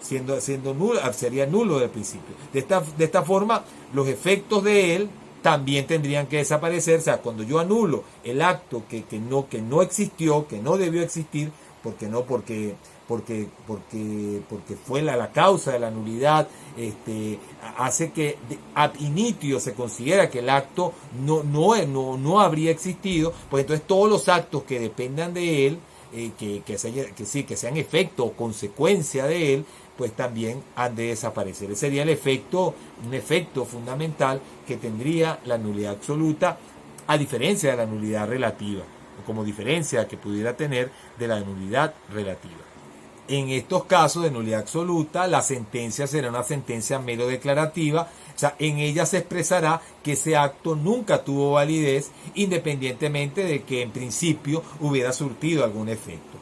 siendo nulo, sería nulo desde el principio. De esta forma, los efectos de él también tendrían que desaparecer. Cuando yo anulo el acto que no existió, que no debió existir, porque fue la causa de la nulidad, hace que ab initio se considera que el acto no habría existido, pues entonces todos los actos que dependan de él, que sean efecto o consecuencia de él, pues también han de desaparecer. Ese sería un efecto fundamental que tendría la nulidad absoluta, a diferencia de la nulidad relativa, o como diferencia que pudiera tener de la nulidad relativa. En estos casos de nulidad absoluta, la sentencia será una sentencia mero declarativa, en ella se expresará que ese acto nunca tuvo validez, independientemente de que en principio hubiera surtido algún efecto.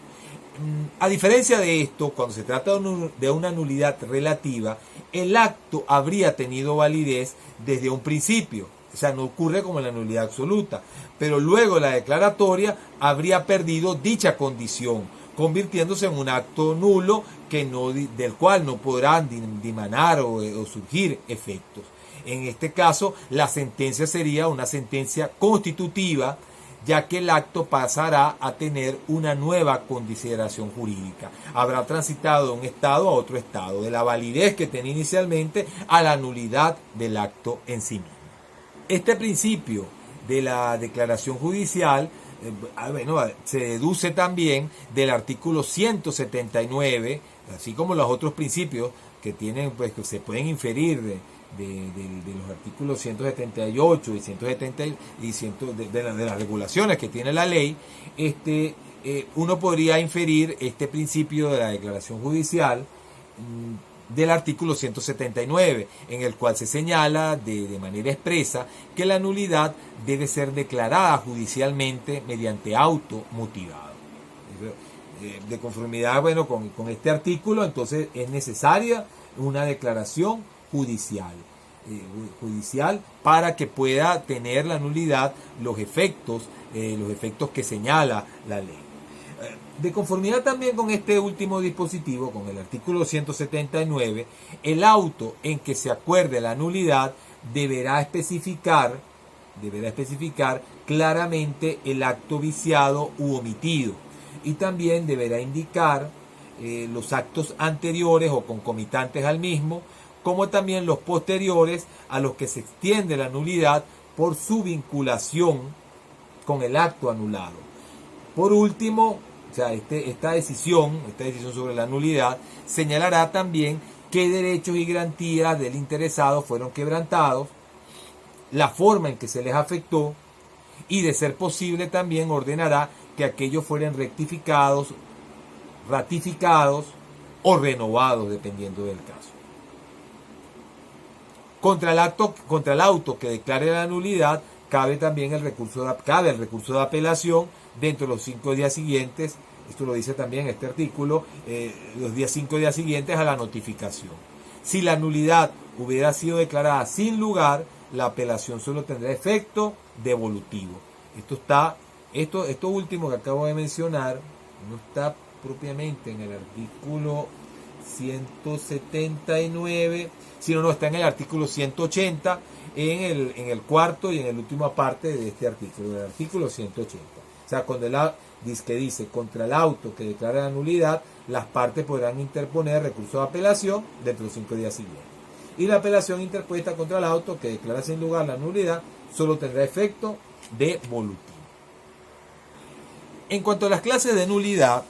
A diferencia de esto, cuando se trata de una nulidad relativa, el acto habría tenido validez desde un principio. No ocurre como en la nulidad absoluta, pero luego la declaratoria habría perdido dicha condición, convirtiéndose en un acto nulo del cual no podrán dimanar o surgir efectos. En este caso, la sentencia sería una sentencia constitutiva, ya que el acto pasará a tener una nueva consideración jurídica. Habrá transitado de un estado a otro estado, de la validez que tenía inicialmente a la nulidad del acto en sí mismo. Este principio de la declaración judicial se deduce también del artículo 179, así como los otros principios que tienen, pues, que se pueden inferir de los artículos 178 y 170 y 100 de las regulaciones que tiene la ley. Uno podría inferir este principio de la declaración judicial del artículo 179, en el cual se señala de manera expresa que la nulidad debe ser declarada judicialmente mediante auto motivado. De conformidad, con este artículo, entonces es necesaria una declaración judicial para que pueda tener la nulidad los efectos que señala la ley. De conformidad también con este último dispositivo, con el artículo 179, el auto en que se acuerde la nulidad deberá especificar claramente el acto viciado u omitido, y también deberá indicar los actos anteriores o concomitantes al mismo, como también los posteriores a los que se extiende la nulidad por su vinculación con el acto anulado. Por último, esta decisión sobre la nulidad señalará también qué derechos y garantías del interesado fueron quebrantados, la forma en que se les afectó, y de ser posible también ordenará que aquellos fueran rectificados, ratificados o renovados, dependiendo del caso. Contra el auto que declare la nulidad cabe también el recurso de apelación dentro de los 5 días siguientes. Esto lo dice también este artículo, los 5 días siguientes a la notificación. Si la nulidad hubiera sido declarada sin lugar, la apelación solo tendrá efecto devolutivo. Esto último que acabo de mencionar no está propiamente en el artículo 179, sino está en el artículo 180, en el cuarto y en la última parte de este artículo, del artículo 180. O sea, cuando dice contra el auto que declara la nulidad, las partes podrán interponer recurso de apelación dentro de los 5 días siguientes. Y la apelación interpuesta contra el auto que declara sin lugar la nulidad solo tendrá efecto devolutivo. En cuanto a las clases de nulidad,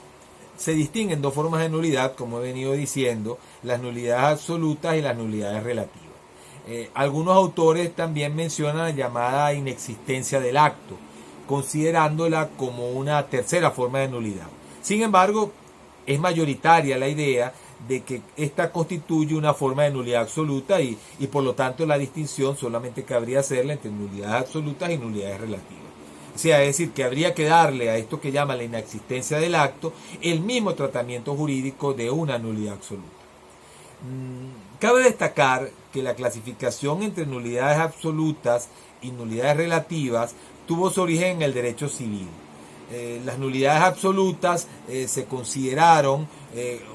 se distinguen 2 formas de nulidad, como he venido diciendo, las nulidades absolutas y las nulidades relativas. Algunos autores también mencionan la llamada inexistencia del acto, considerándola como una tercera forma de nulidad. Sin embargo, es mayoritaria la idea de que esta constituye una forma de nulidad absoluta y por lo tanto la distinción solamente cabría hacerla entre nulidades absolutas y nulidades relativas. O sea, es decir, que habría que darle a esto que llama la inexistencia del acto el mismo tratamiento jurídico de una nulidad absoluta. Cabe destacar que la clasificación entre nulidades absolutas y nulidades relativas tuvo su origen en el derecho civil. Las nulidades absolutas se consideraron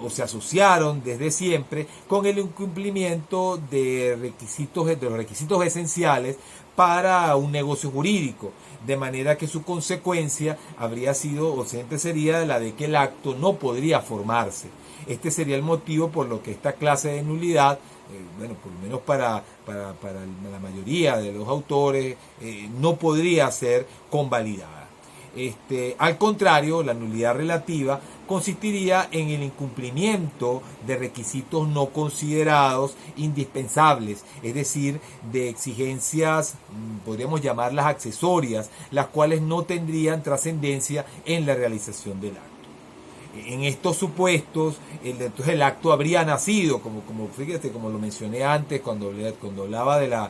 o se asociaron desde siempre con el incumplimiento de los requisitos esenciales para un negocio jurídico, de manera que su consecuencia habría sido o siempre sería la de que el acto no podría formarse. Este sería el motivo por lo que esta clase de nulidad, por lo menos para la mayoría de los autores, no podría ser convalidada. Al contrario, la nulidad relativa consistiría en el incumplimiento de requisitos no considerados indispensables, es decir, de exigencias, podríamos llamarlas accesorias, las cuales no tendrían trascendencia en la realización del acto. En estos supuestos, entonces el acto habría nacido, como lo mencioné antes cuando hablaba de los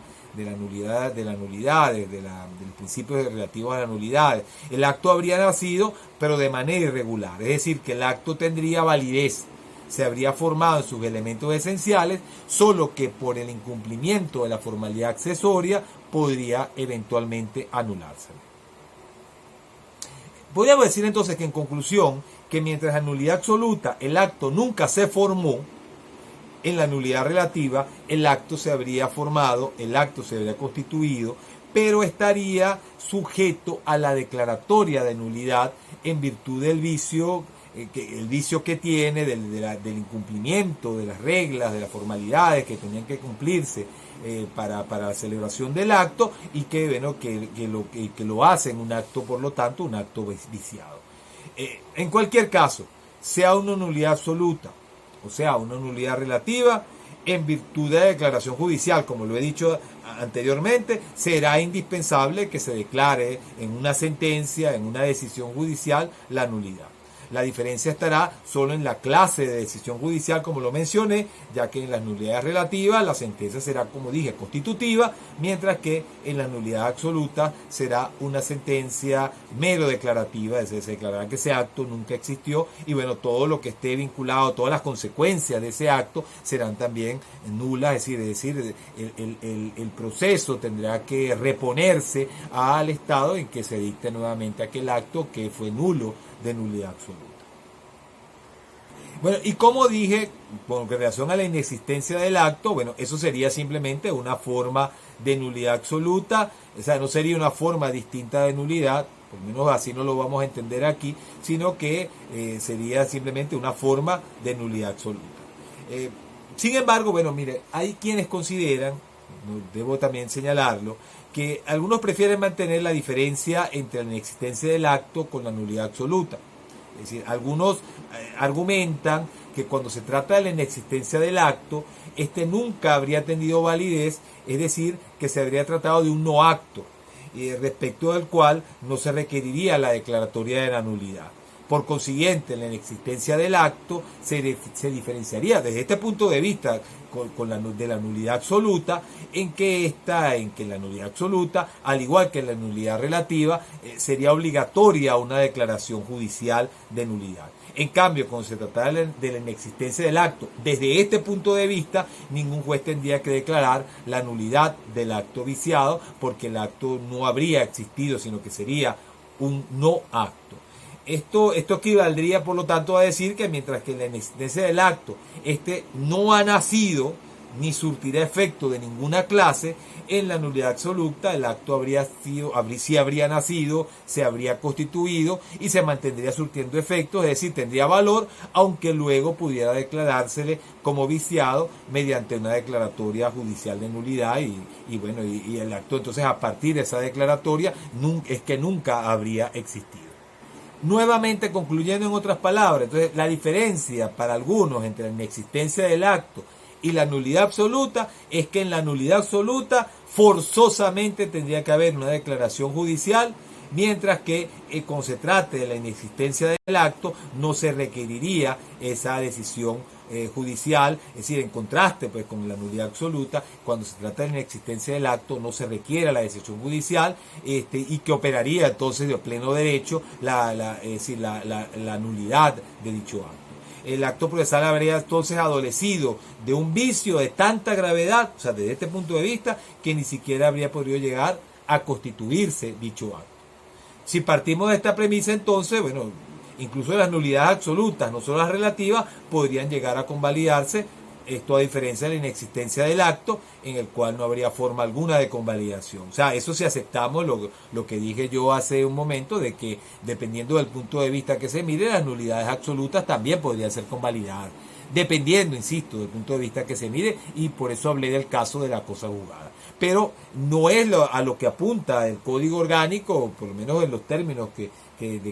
principios relativos a las nulidades. El acto habría nacido, pero de manera irregular, es decir, que el acto tendría validez, se habría formado en sus elementos esenciales, solo que por el incumplimiento de la formalidad accesoria podría eventualmente anularse. Podríamos decir entonces que en conclusión, que mientras la nulidad absoluta el acto nunca se formó, En la nulidad relativa, el acto se habría formado, el acto se habría constituido, pero estaría sujeto a la declaratoria de nulidad en virtud del vicio, el vicio que tiene del incumplimiento de las reglas, de las formalidades que tenían que cumplirse para la celebración del acto, y que, bueno, que lo hacen un acto, por lo tanto, un acto viciado. En cualquier caso, sea una nulidad absoluta o sea una nulidad relativa, en virtud de la declaración judicial, como lo he dicho anteriormente, será indispensable que se declare en una sentencia, en una decisión judicial, la nulidad. La diferencia estará solo en la clase de decisión judicial, como lo mencioné, ya que en las nulidades relativas la sentencia será, como dije, constitutiva, mientras que en la nulidad absoluta será una sentencia mero declarativa, es decir, se declarará que ese acto nunca existió, y bueno, todo lo que esté vinculado, todas las consecuencias de ese acto serán también nulas, es decir, el proceso tendrá que reponerse al estado en que se dicte nuevamente aquel acto que fue nulo, de nulidad absoluta. Bueno, y como dije, con relación a la inexistencia del acto, bueno, eso sería simplemente una forma de nulidad absoluta, o sea, no sería una forma distinta de nulidad, por lo menos así no lo vamos a entender aquí, sino que sería simplemente una forma de nulidad absoluta. Sin embargo, bueno, mire, hay quienes consideran, debo también señalarlo, que algunos prefieren mantener la diferencia entre la inexistencia del acto con la nulidad absoluta. Es decir, algunos argumentan que cuando se trata de la inexistencia del acto, este nunca habría tenido validez, es decir, que se habría tratado de un no acto, respecto del cual no se requeriría la declaratoria de la nulidad. Por consiguiente, la inexistencia del acto se diferenciaría desde este punto de vista de la nulidad absoluta, en que la nulidad absoluta, al igual que la nulidad relativa, sería obligatoria una declaración judicial de nulidad. En cambio, cuando se trata de la inexistencia del acto, desde este punto de vista, ningún juez tendría que declarar la nulidad del acto viciado, porque el acto no habría existido, sino que sería un no acto. Esto equivaldría, por lo tanto, a decir que mientras que en la inexistencia del acto no ha nacido ni surtirá efecto de ninguna clase, en la nulidad absoluta el acto sí habría nacido, se habría constituido y se mantendría surtiendo efectos, es decir, tendría valor, aunque luego pudiera declarársele como viciado mediante una declaratoria judicial de nulidad y el acto, entonces, a partir de esa declaratoria es que nunca habría existido. Nuevamente, concluyendo, en otras palabras, entonces la diferencia para algunos entre la inexistencia del acto y la nulidad absoluta es que en la nulidad absoluta forzosamente tendría que haber una declaración judicial, mientras que cuando se trate de la inexistencia del acto no se requeriría esa decisión judicial, es decir, en contraste pues con la nulidad absoluta, cuando se trata de la inexistencia del acto no se requiere la decisión judicial, y que operaría entonces de pleno derecho la nulidad de dicho acto. El acto procesal habría entonces adolecido de un vicio de tanta gravedad, o sea, desde este punto de vista, que ni siquiera habría podido llegar a constituirse dicho acto. Si partimos de esta premisa, entonces, bueno, incluso las nulidades absolutas, no solo las relativas, podrían llegar a convalidarse, esto a diferencia de la inexistencia del acto, en el cual no habría forma alguna de convalidación. O sea, eso si aceptamos lo que dije yo hace un momento, de que dependiendo del punto de vista que se mire, las nulidades absolutas también podrían ser convalidadas. Dependiendo, insisto, del punto de vista que se mire, y por eso hablé del caso de la cosa juzgada. Pero no es a lo que apunta el Código Orgánico, por lo menos en los términos de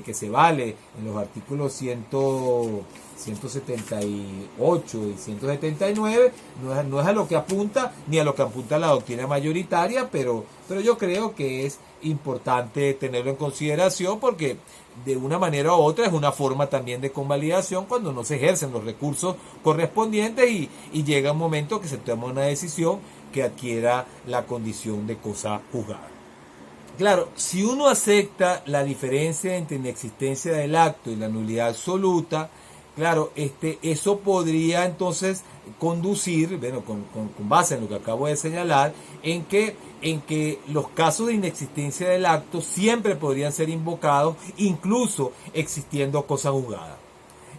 que se vale en los artículos 178 y 179, no es a lo que apunta, ni a lo que apunta la doctrina mayoritaria, pero yo creo que es importante tenerlo en consideración, porque de una manera u otra es una forma también de convalidación cuando no se ejercen los recursos correspondientes y llega un momento que se toma una decisión que adquiera la condición de cosa juzgada. Claro, si uno acepta la diferencia entre inexistencia del acto y la nulidad absoluta, claro, eso podría entonces conducir, bueno, con base en lo que acabo de señalar, en que los casos de inexistencia del acto siempre podrían ser invocados, incluso existiendo cosa juzgada.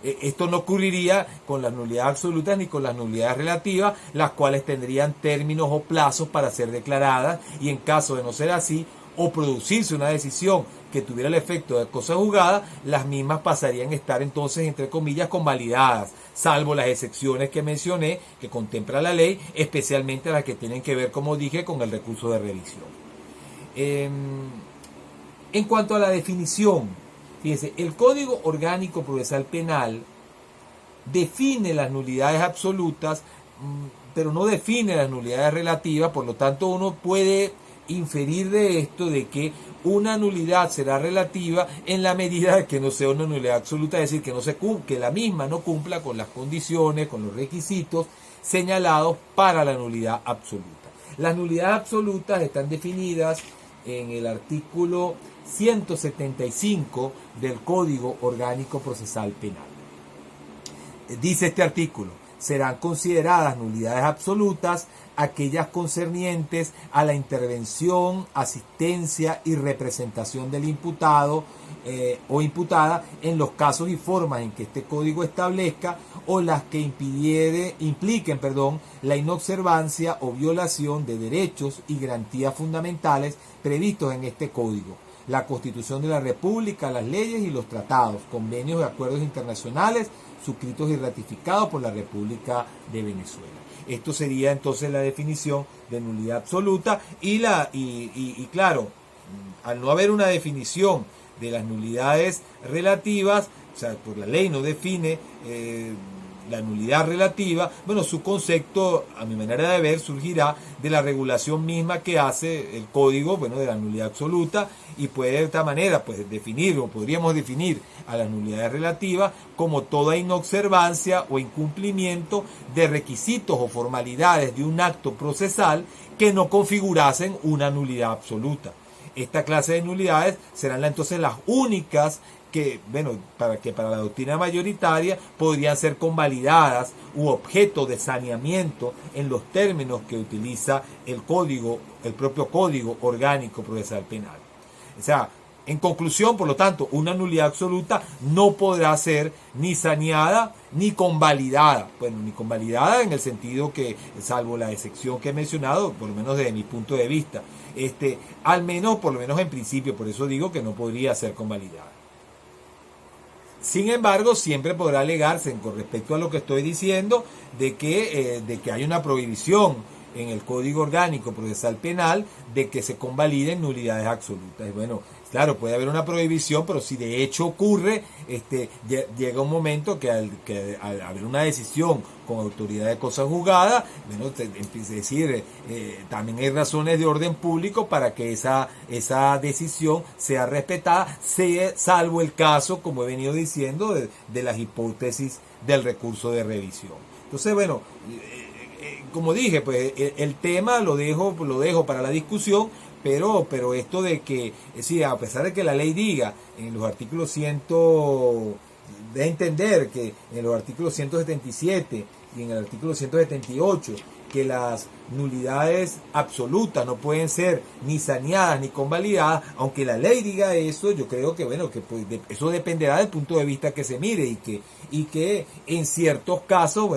Esto no ocurriría con las nulidades absolutas ni con las nulidades relativas, las cuales tendrían términos o plazos para ser declaradas, y en caso de no ser así o producirse una decisión que tuviera el efecto de cosa juzgada, las mismas pasarían a estar entonces, entre comillas, convalidadas, salvo las excepciones que mencioné, que contempla la ley, especialmente las que tienen que ver, como dije, con el recurso de revisión. En cuanto a la definición, fíjense, el Código Orgánico Procesal Penal define las nulidades absolutas, pero no define las nulidades relativas, por lo tanto uno puede inferir de esto de que una nulidad será relativa en la medida de que no sea una nulidad absoluta, es decir, que la misma no cumpla con las condiciones, con los requisitos señalados para la nulidad absoluta. Las nulidades absolutas están definidas en el artículo 175 del Código Orgánico Procesal Penal. Dice este artículo: serán consideradas nulidades absolutas aquellas concernientes a la intervención, asistencia y representación del imputado o imputada en los casos y formas en que este código establezca, o las que impliquen la inobservancia o violación de derechos y garantías fundamentales previstos en este código, la Constitución de la República, las leyes y los tratados, convenios y acuerdos internacionales suscritos y ratificados por la República de Venezuela. Esto sería entonces la definición de nulidad absoluta, y claro, al no haber una definición de las nulidades relativas, o sea, por la ley no define la nulidad relativa, bueno, su concepto, a mi manera de ver, surgirá de la regulación misma que hace el código, bueno, de la nulidad absoluta, y puede de esta manera, pues, podríamos definir a las nulidades relativas como toda inobservancia o incumplimiento de requisitos o formalidades de un acto procesal que no configurasen una nulidad absoluta. Esta clase de nulidades serán entonces las únicas que para la doctrina mayoritaria podrían ser convalidadas u objeto de saneamiento en los términos que utiliza el propio Código Orgánico Procesal Penal. O sea, en conclusión, por lo tanto, una nulidad absoluta no podrá ser ni saneada ni convalidada. Bueno, ni convalidada en el sentido que, salvo la excepción que he mencionado, por lo menos desde mi punto de vista, por lo menos en principio, por eso digo que no podría ser convalidada. Sin embargo, siempre podrá alegarse con respecto a lo que estoy diciendo de que hay una prohibición en el Código Orgánico Procesal Penal de que se convaliden nulidades absolutas. Bueno, claro, puede haber una prohibición, pero si de hecho ocurre, llega un momento que al haber una decisión con autoridad de cosa juzgada, bueno, es decir, también hay razones de orden público para que esa decisión sea respetada, salvo el caso, como he venido diciendo, de las hipótesis del recurso de revisión. Entonces, bueno, como dije, pues el tema lo dejo para la discusión, pero esto de que, sí, a pesar de que la ley diga en los artículos de entender que en los artículos 177 y en el artículo 178 que las nulidades absolutas no pueden ser ni saneadas ni convalidadas, aunque la ley diga eso, yo creo que eso dependerá del punto de vista que se mire, y que en ciertos casos,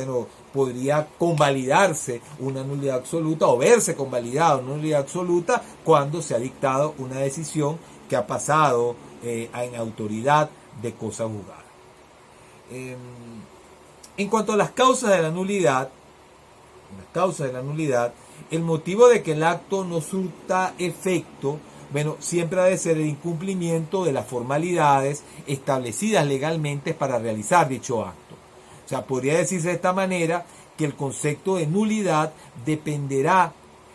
podría convalidarse una nulidad absoluta o verse convalidada una nulidad absoluta cuando se ha dictado una decisión que ha pasado en autoridad de cosa juzgada. En cuanto a las causas de la nulidad, el motivo de que el acto no surta efecto, siempre ha de ser el incumplimiento de las formalidades establecidas legalmente para realizar dicho acto. O sea, podría decirse de esta manera que el concepto de nulidad dependerá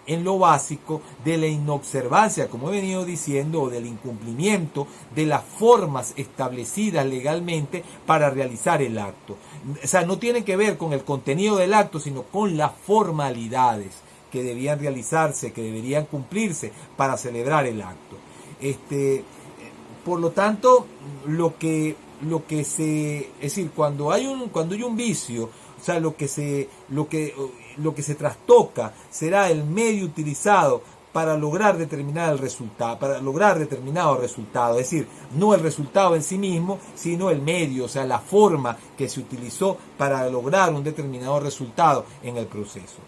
en lo básico de la inobservancia, como he venido diciendo, o del incumplimiento de las formas establecidas legalmente para realizar el acto. O sea, no tiene que ver con el contenido del acto, sino con las formalidades que debían realizarse, que deberían cumplirse para celebrar el acto. Por lo tanto, es decir, cuando hay un vicio, o sea, lo que se trastoca será el medio utilizado para lograr determinar el resultado, para lograr determinado resultado, es decir, no el resultado en sí mismo, sino el medio, o sea, la forma que se utilizó para lograr un determinado resultado en el proceso.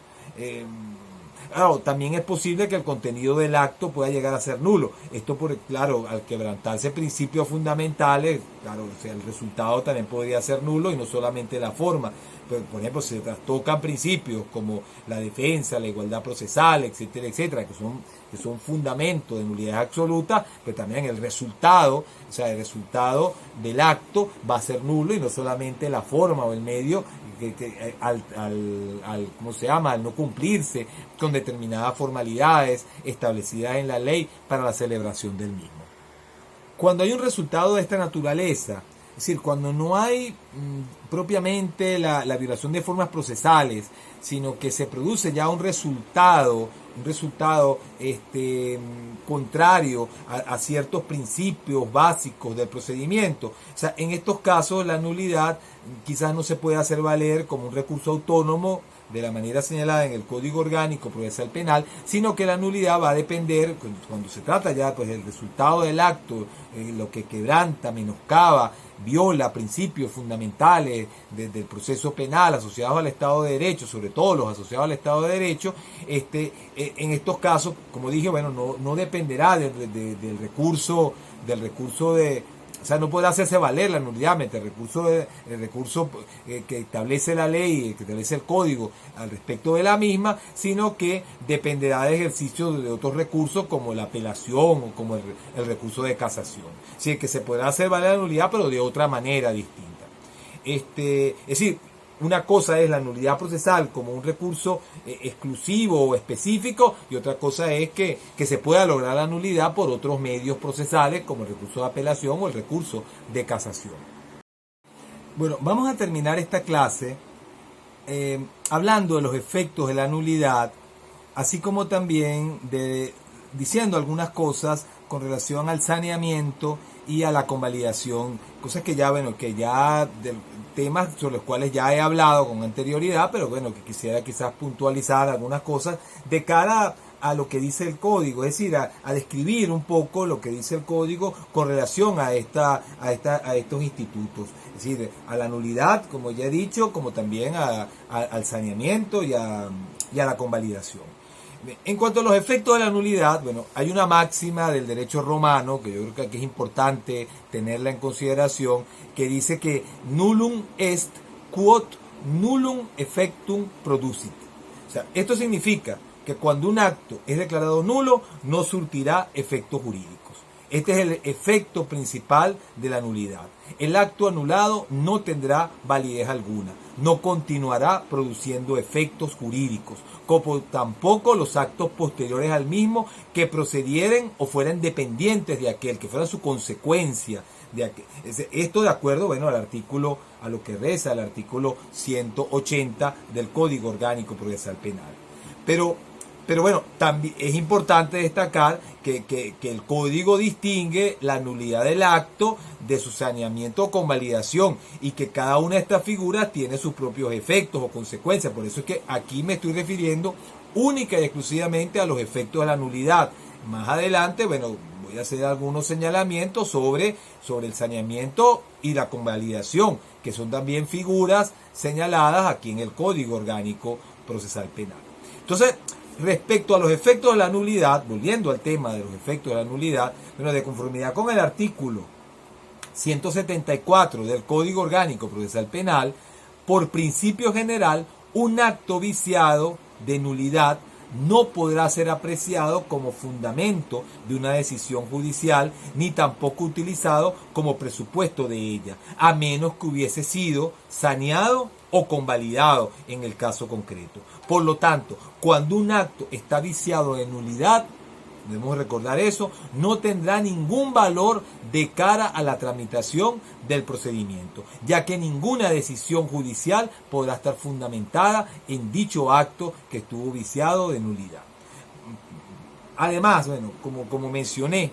Claro, también es posible que el contenido del acto pueda llegar a ser nulo. Esto, claro, al quebrantarse principios fundamentales, claro, o sea, el resultado también podría ser nulo y no solamente la forma. Por ejemplo, se trastocan principios como la defensa, la igualdad procesal, etcétera, etcétera, que son fundamentos de nulidad absoluta, pero también el resultado, o sea, el resultado del acto va a ser nulo y no solamente la forma o el medio ¿cómo se llama? Al no cumplirse con determinadas formalidades establecidas en la ley para la celebración del mismo. Cuando hay un resultado de esta naturaleza, es decir, cuando no hay propiamente la violación de formas procesales, sino que se produce ya un resultado contrario a ciertos principios básicos del procedimiento. O sea, en estos casos la nulidad quizás no se puede hacer valer como un recurso autónomo de la manera señalada en el Código Orgánico Procesal Penal, sino que la nulidad va a depender, cuando se trata ya pues del resultado del acto, lo que quebranta, menoscaba, viola principios fundamentales del proceso penal asociados al Estado de Derecho, sobre todo los asociados al Estado de Derecho, en estos casos, como dije, bueno, no dependerá del recurso o sea, no podrá hacerse valer la nulidad mediante el recurso que establece la ley, que establece el código al respecto de la misma, sino que dependerá del ejercicio de otros recursos como la apelación o como el recurso de casación. Es decir, que se podrá hacer valer la nulidad, pero de otra manera distinta. Es decir, una cosa es la nulidad procesal como un recurso exclusivo o específico, y otra cosa es que se pueda lograr la nulidad por otros medios procesales como el recurso de apelación o el recurso de casación. Bueno, vamos a terminar esta clase hablando de los efectos de la nulidad, así como también diciendo algunas cosas con relación al saneamiento y a la convalidación, cosas que ya, temas sobre los cuales ya he hablado con anterioridad, pero bueno, que quisiera quizás puntualizar algunas cosas de cara a lo que dice el código, es decir, a describir un poco lo que dice el código con relación a estos institutos, es decir, a la nulidad, como ya he dicho, como también al saneamiento y a la convalidación. En cuanto a los efectos de la nulidad, bueno, hay una máxima del derecho romano, que yo creo que es importante tenerla en consideración, que dice que nullum est quod nullum effectum producit. O sea, esto significa que cuando un acto es declarado nulo, no surtirá efectos jurídicos. Este es el efecto principal de la nulidad. El acto anulado no tendrá validez alguna, no continuará produciendo efectos jurídicos, como tampoco los actos posteriores al mismo que procedieren o fueran dependientes de aquel, que fueran su consecuencia de aquel. Esto de acuerdo, bueno, a lo que reza el artículo 180 del Código Orgánico Procesal Penal. Pero bueno, también es importante destacar que el código distingue la nulidad del acto de su saneamiento o convalidación, y que cada una de estas figuras tiene sus propios efectos o consecuencias. Por eso es que aquí me estoy refiriendo única y exclusivamente a los efectos de la nulidad. Más adelante, bueno, voy a hacer algunos señalamientos sobre el saneamiento y la convalidación, que son también figuras señaladas aquí en el Código Orgánico Procesal Penal. Entonces, respecto a los efectos de la nulidad, volviendo al tema de los efectos de la nulidad, bueno, de conformidad con el artículo 174 del Código Orgánico Procesal Penal, por principio general, un acto viciado de nulidad no podrá ser apreciado como fundamento de una decisión judicial, ni tampoco utilizado como presupuesto de ella, a menos que hubiese sido saneado o convalidado en el caso concreto. Por lo tanto, cuando un acto está viciado de nulidad, debemos recordar eso, no tendrá ningún valor de cara a la tramitación del procedimiento, ya que ninguna decisión judicial podrá estar fundamentada en dicho acto que estuvo viciado de nulidad. Además, bueno, como mencioné,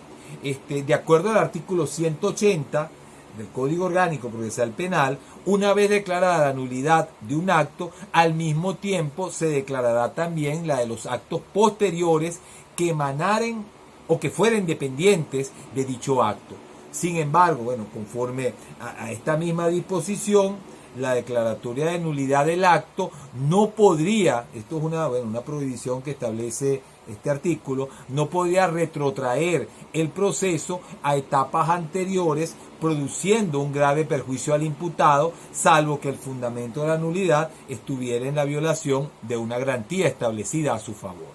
de acuerdo al artículo 180 del Código Orgánico Procesal Penal, Una vez declarada la nulidad de un acto, al mismo tiempo se declarará también la de los actos posteriores que emanaren o que fueren dependientes de dicho acto. Sin embargo, bueno, conforme a esta misma disposición, la declaratoria de nulidad del acto no podría, esto es una prohibición que establece este artículo, no podría retrotraer el proceso a etapas anteriores, produciendo un grave perjuicio al imputado, salvo que el fundamento de la nulidad estuviera en la violación de una garantía establecida a su favor.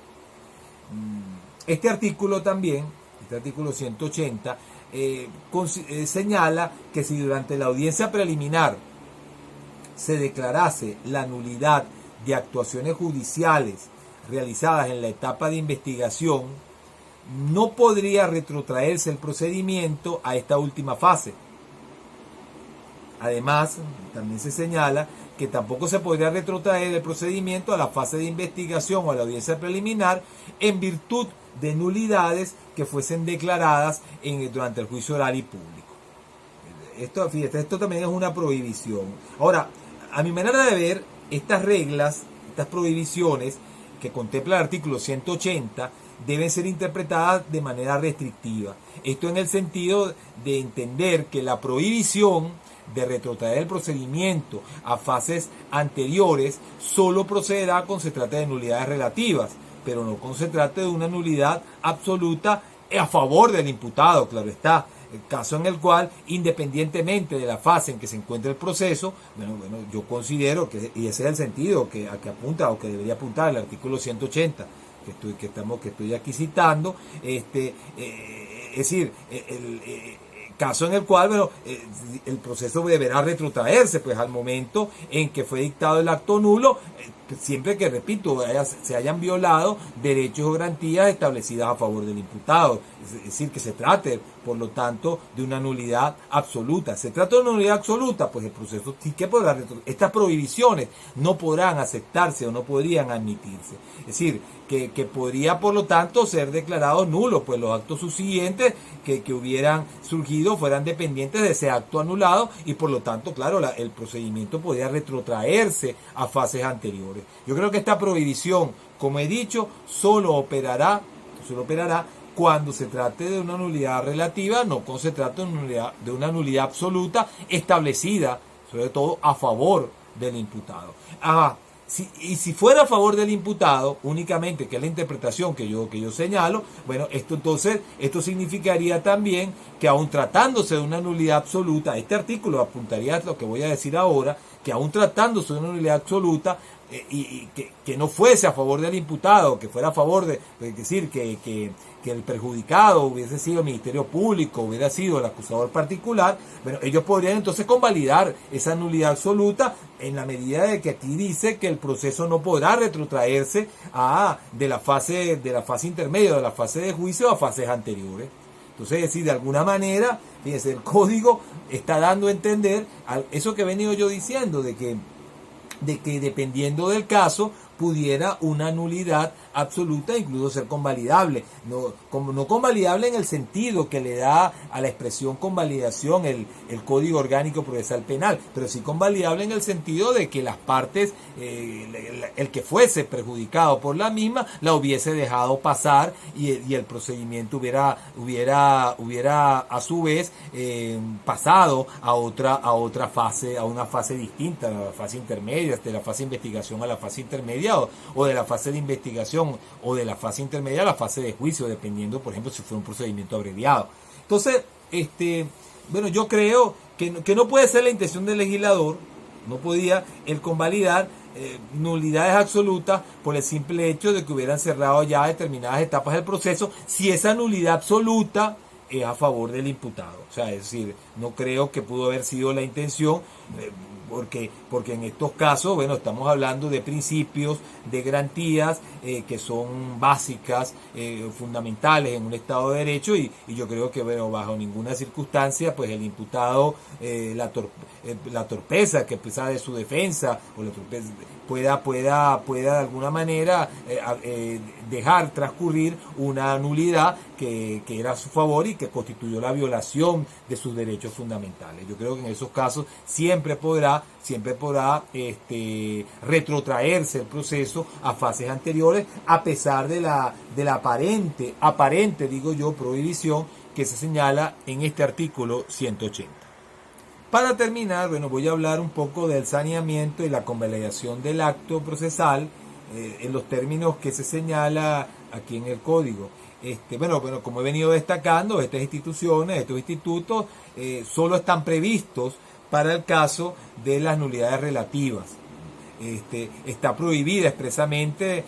Este artículo también, este artículo 180, señala que si durante la audiencia preliminar se declarase la nulidad de actuaciones judiciales realizadas en la etapa de investigación, no podría retrotraerse el procedimiento a esta última fase. Además, también se señala que tampoco se podría retrotraer el procedimiento a la fase de investigación o a la audiencia preliminar en virtud de nulidades que fuesen declaradas durante el juicio oral y público. Fíjate, esto también es una prohibición. Ahora, a mi manera de ver, estas reglas, estas prohibiciones que contempla el artículo 180, deben ser interpretadas de manera restrictiva. Esto en el sentido de entender que la prohibición de retrotraer el procedimiento a fases anteriores solo procederá cuando se trate de nulidades relativas, pero no cuando se trate de una nulidad absoluta a favor del imputado, claro está. El caso en el cual, independientemente de la fase en que se encuentre el proceso, yo considero que, y ese es el sentido que apunta o que debería apuntar el artículo 180 que estoy aquí citando, es decir, el caso en el cual el proceso deberá retrotraerse pues al momento en que fue dictado el acto nulo, siempre que, repito, se hayan violado derechos o garantías establecidas a favor del imputado. Es decir, que se trate, por lo tanto, de una nulidad absoluta. Se trata de una nulidad absoluta, pues el proceso sí que podrá retrotraer. Estas prohibiciones no podrán aceptarse o no podrían admitirse. Es decir, que podría, por lo tanto, ser declarados nulos, pues los actos subsiguientes que hubieran surgido fueran dependientes de ese acto anulado y, por lo tanto, claro, el procedimiento podría retrotraerse a fases anteriores. Yo creo que esta prohibición, como he dicho, solo operará cuando se trate de una nulidad relativa, no cuando se trate de una nulidad absoluta establecida, sobre todo a favor del imputado. Si fuera a favor del imputado únicamente, que es la interpretación que yo señalo, bueno, esto significaría también que aun tratándose de una nulidad absoluta, este artículo apuntaría a lo que voy a decir ahora, que aun tratándose de una nulidad absoluta, y que no fuese a favor del imputado, que fuera a favor es decir, que el perjudicado hubiese sido el Ministerio Público, hubiera sido el acusador particular, bueno, ellos podrían entonces convalidar esa nulidad absoluta en la medida de que aquí dice que el proceso no podrá retrotraerse de la fase intermedia, de la fase de juicio a fases anteriores. Entonces, es decir, de alguna manera, fíjense, el código está dando a entender eso que he venido yo diciendo, de que dependiendo del caso pudiera una nulidad absoluta incluso ser convalidable, no convalidable en el sentido que le da a la expresión convalidación el Código Orgánico Procesal Penal, pero sí convalidable en el sentido de que las partes, el que fuese perjudicado por la misma, la hubiese dejado pasar y el procedimiento hubiera a su vez pasado a otra fase, a una fase distinta, a la fase intermedia, de la fase de investigación a la fase intermedia, o de la fase de investigación o de la fase intermedia a la fase de juicio, dependiendo, por ejemplo, si fue un procedimiento abreviado. Entonces, yo creo que no puede ser la intención del legislador, no podía el convalidar nulidades absolutas por el simple hecho de que hubieran cerrado ya determinadas etapas del proceso, si esa nulidad absoluta es a favor del imputado. O sea, es decir, no creo que pudo haber sido la intención, porque en estos casos, estamos hablando de principios, de garantías que son básicas, fundamentales en un Estado de Derecho y yo creo que, bajo ninguna circunstancia, pues el imputado, la torpeza que pesa de su defensa o la torpeza pueda de alguna manera dejar transcurrir una nulidad que era a su favor y que constituyó la violación de sus derechos fundamentales. Yo creo que en esos casos siempre podrá retrotraerse el proceso a fases anteriores, a pesar de la aparente, digo yo, prohibición que se señala en este artículo 180. Para terminar, bueno, voy a hablar un poco del saneamiento y la convalidación del acto procesal en los términos que se señala aquí en el código. Bueno, como he venido destacando, estas instituciones, estos institutos, solo están previstos para el caso de las nulidades relativas. Está prohibida expresamente,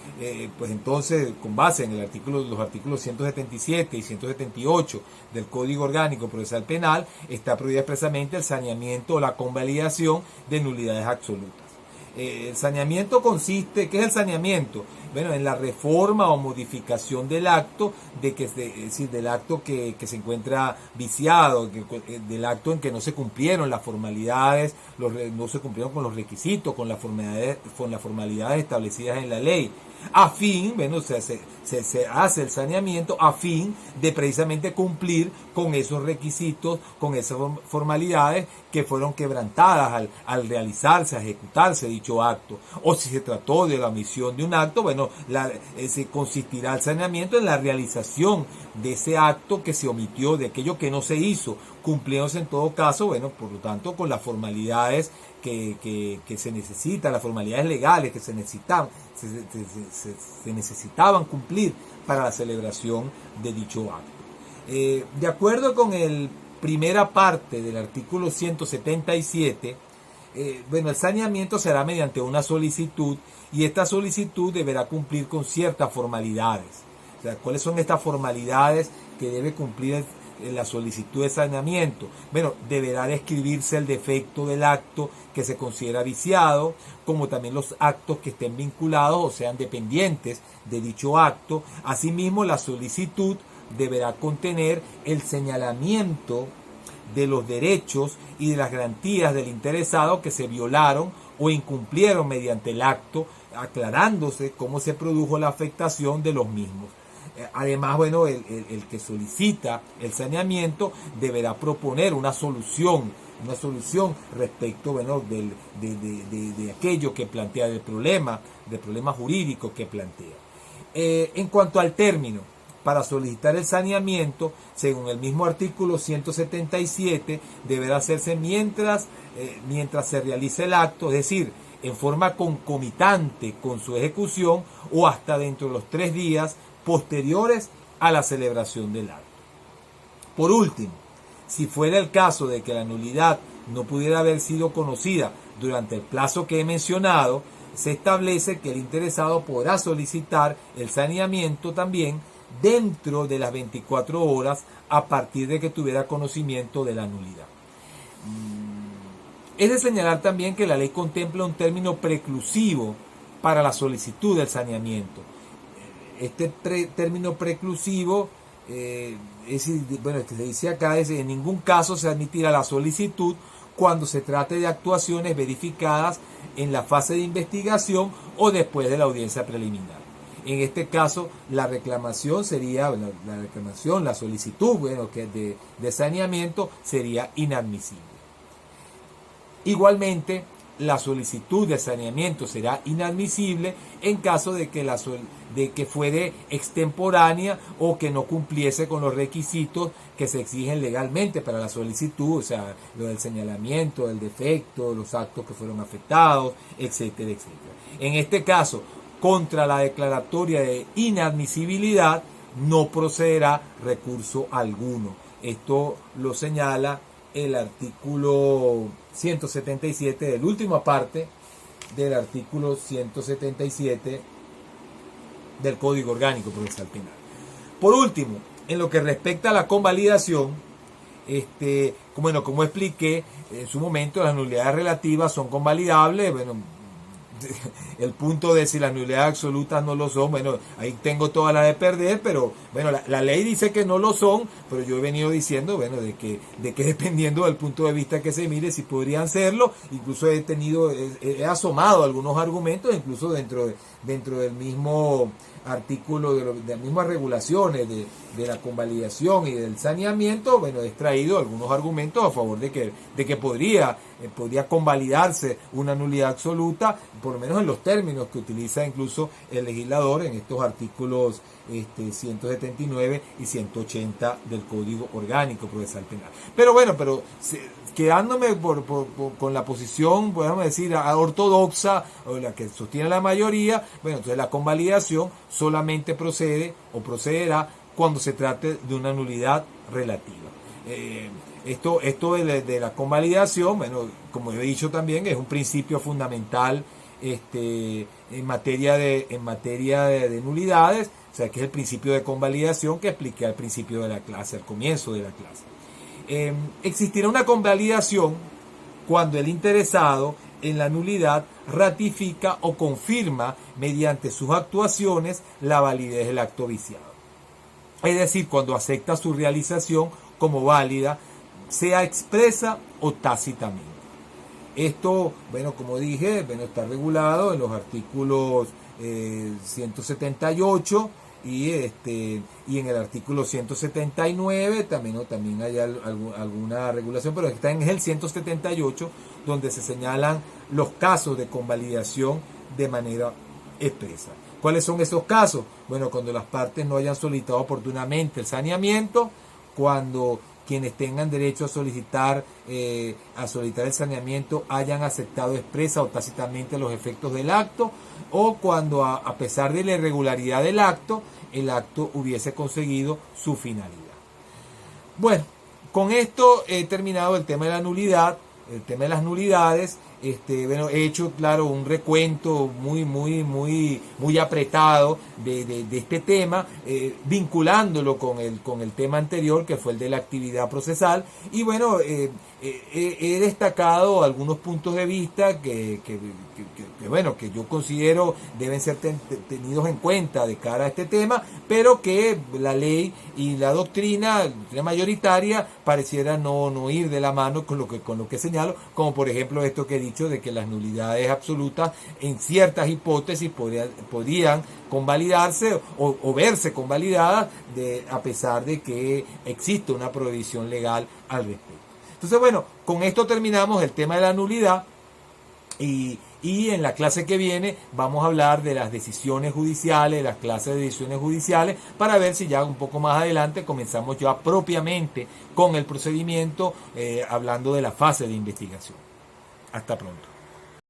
pues entonces, con base en los artículos 177 y 178 del Código Orgánico Procesal Penal, está prohibida expresamente el saneamiento o la convalidación de nulidades absolutas. El saneamiento consiste, ¿qué es el saneamiento? Bueno, en la reforma o modificación del acto, es decir, del acto que se encuentra viciado, del acto en que no se cumplieron las formalidades, no se cumplieron con los requisitos, con las formalidades establecidas en la ley. A fin, bueno, se hace el saneamiento a fin de precisamente cumplir con esos requisitos, con esas formalidades que fueron quebrantadas al realizarse, a ejecutarse dicho acto. O si se trató de la omisión de un acto, bueno, se consistirá el saneamiento en la realización de ese acto que se omitió, de aquello que no se hizo, cumpliéndose en todo caso, bueno, por lo tanto, con las formalidades que se necesitan, las formalidades legales que se necesitaban cumplir para la celebración de dicho acto. De acuerdo con el primera parte del artículo 177, bueno, el saneamiento será mediante una solicitud y esta solicitud deberá cumplir con ciertas formalidades. O sea, ¿cuáles son estas formalidades que debe cumplir la solicitud de saneamiento? Bueno, deberá describirse el defecto del acto que se considera viciado, como también los actos que estén vinculados o sean dependientes de dicho acto. Asimismo, la solicitud deberá contener el señalamiento de los derechos y de las garantías del interesado que se violaron o incumplieron mediante el acto, aclarándose cómo se produjo la afectación de los mismos. Además, bueno, el que solicita el saneamiento deberá proponer una solución respecto, bueno, de aquello que plantea, del problema jurídico que plantea. En cuanto al término, para solicitar el saneamiento, según el mismo artículo 177, deberá hacerse mientras se realice el acto, es decir, en forma concomitante con su ejecución o hasta dentro de los 3 días posteriores a la celebración del acto. Por último, si fuera el caso de que la nulidad no pudiera haber sido conocida durante el plazo que he mencionado, se establece que el interesado podrá solicitar el saneamiento también dentro de las 24 horas a partir de que tuviera conocimiento de la nulidad. Es de señalar también que la ley contempla un término preclusivo para la solicitud del saneamiento. Este término preclusivo, bueno, se dice acá, es en ningún caso se admitirá la solicitud cuando se trate de actuaciones verificadas en la fase de investigación o después de la audiencia preliminar. En este caso, la reclamación sería, la solicitud, bueno, que de saneamiento sería inadmisible. Igualmente, la solicitud de saneamiento será inadmisible en caso de que fuere extemporánea o que no cumpliese con los requisitos que se exigen legalmente para la solicitud, o sea, lo del señalamiento, del defecto, los actos que fueron afectados, etcétera, etcétera. En este caso, contra la declaratoria de inadmisibilidad no procederá recurso alguno. Esto lo señala el artículo 177 de la última parte del artículo 177 del Código Orgánico Procesal Penal. Por último, en lo que respecta a la convalidación, como expliqué en su momento, las nulidades relativas son convalidables. Bueno, el punto de si las nulidades absolutas no lo son, bueno, ahí tengo todas las de perder, pero bueno, la ley dice que no lo son, pero yo he venido diciendo, bueno, de que dependiendo del punto de vista que se mire, si podrían serlo. Incluso he asomado algunos argumentos, incluso dentro del mismo artículo de las mismas regulaciones de la convalidación y del saneamiento, bueno, he extraído algunos argumentos a favor de que podría convalidarse una nulidad absoluta, por lo menos en los términos que utiliza incluso el legislador en estos artículos 179 y 180 del Código Orgánico Procesal Penal. Pero bueno, quedándome con la posición, podemos decir, ortodoxa, o la que sostiene la mayoría, bueno, entonces la convalidación solamente procede o procederá cuando se trate de una nulidad relativa. Esto de la convalidación, bueno, como yo he dicho también, es un principio fundamental en materia de nulidades, o sea, que es el principio de convalidación que expliqué al principio de la clase, al comienzo de la clase. Existirá una convalidación cuando el interesado en la nulidad ratifica o confirma mediante sus actuaciones la validez del acto viciado. Es decir, cuando acepta su realización como válida, sea expresa o tácitamente. Esto, bueno, como dije, bueno, está regulado en los artículos 178 y en el artículo 179 también hay alguna regulación, pero está en el 178 donde se señalan los casos de convalidación de manera expresa. ¿Cuáles son esos casos? Bueno, cuando las partes no hayan solicitado oportunamente el saneamiento, cuando quienes tengan derecho a solicitar el saneamiento hayan aceptado expresa o tácitamente los efectos del acto, o cuando a pesar de la irregularidad del acto, el acto hubiese conseguido su finalidad. Bueno, con esto he terminado el tema de la nulidad, el tema de las nulidades. Bueno, he hecho, claro, un recuento muy apretado de este tema, vinculándolo con el tema anterior, que fue el de la actividad procesal. Y bueno, he destacado algunos puntos de vista que yo considero deben ser tenidos en cuenta de cara a este tema, pero que la ley y la doctrina mayoritaria pareciera no ir de la mano con lo que señalo, como por ejemplo esto que he dicho de que las nulidades absolutas en ciertas hipótesis podrían convalidarse o verse convalidadas a pesar de que existe una prohibición legal al respecto. Entonces, bueno, con esto terminamos el tema de la nulidad y en la clase que viene vamos a hablar de las decisiones judiciales, las clases de decisiones judiciales, para ver si ya un poco más adelante comenzamos ya propiamente con el procedimiento, hablando de la fase de investigación. Hasta pronto.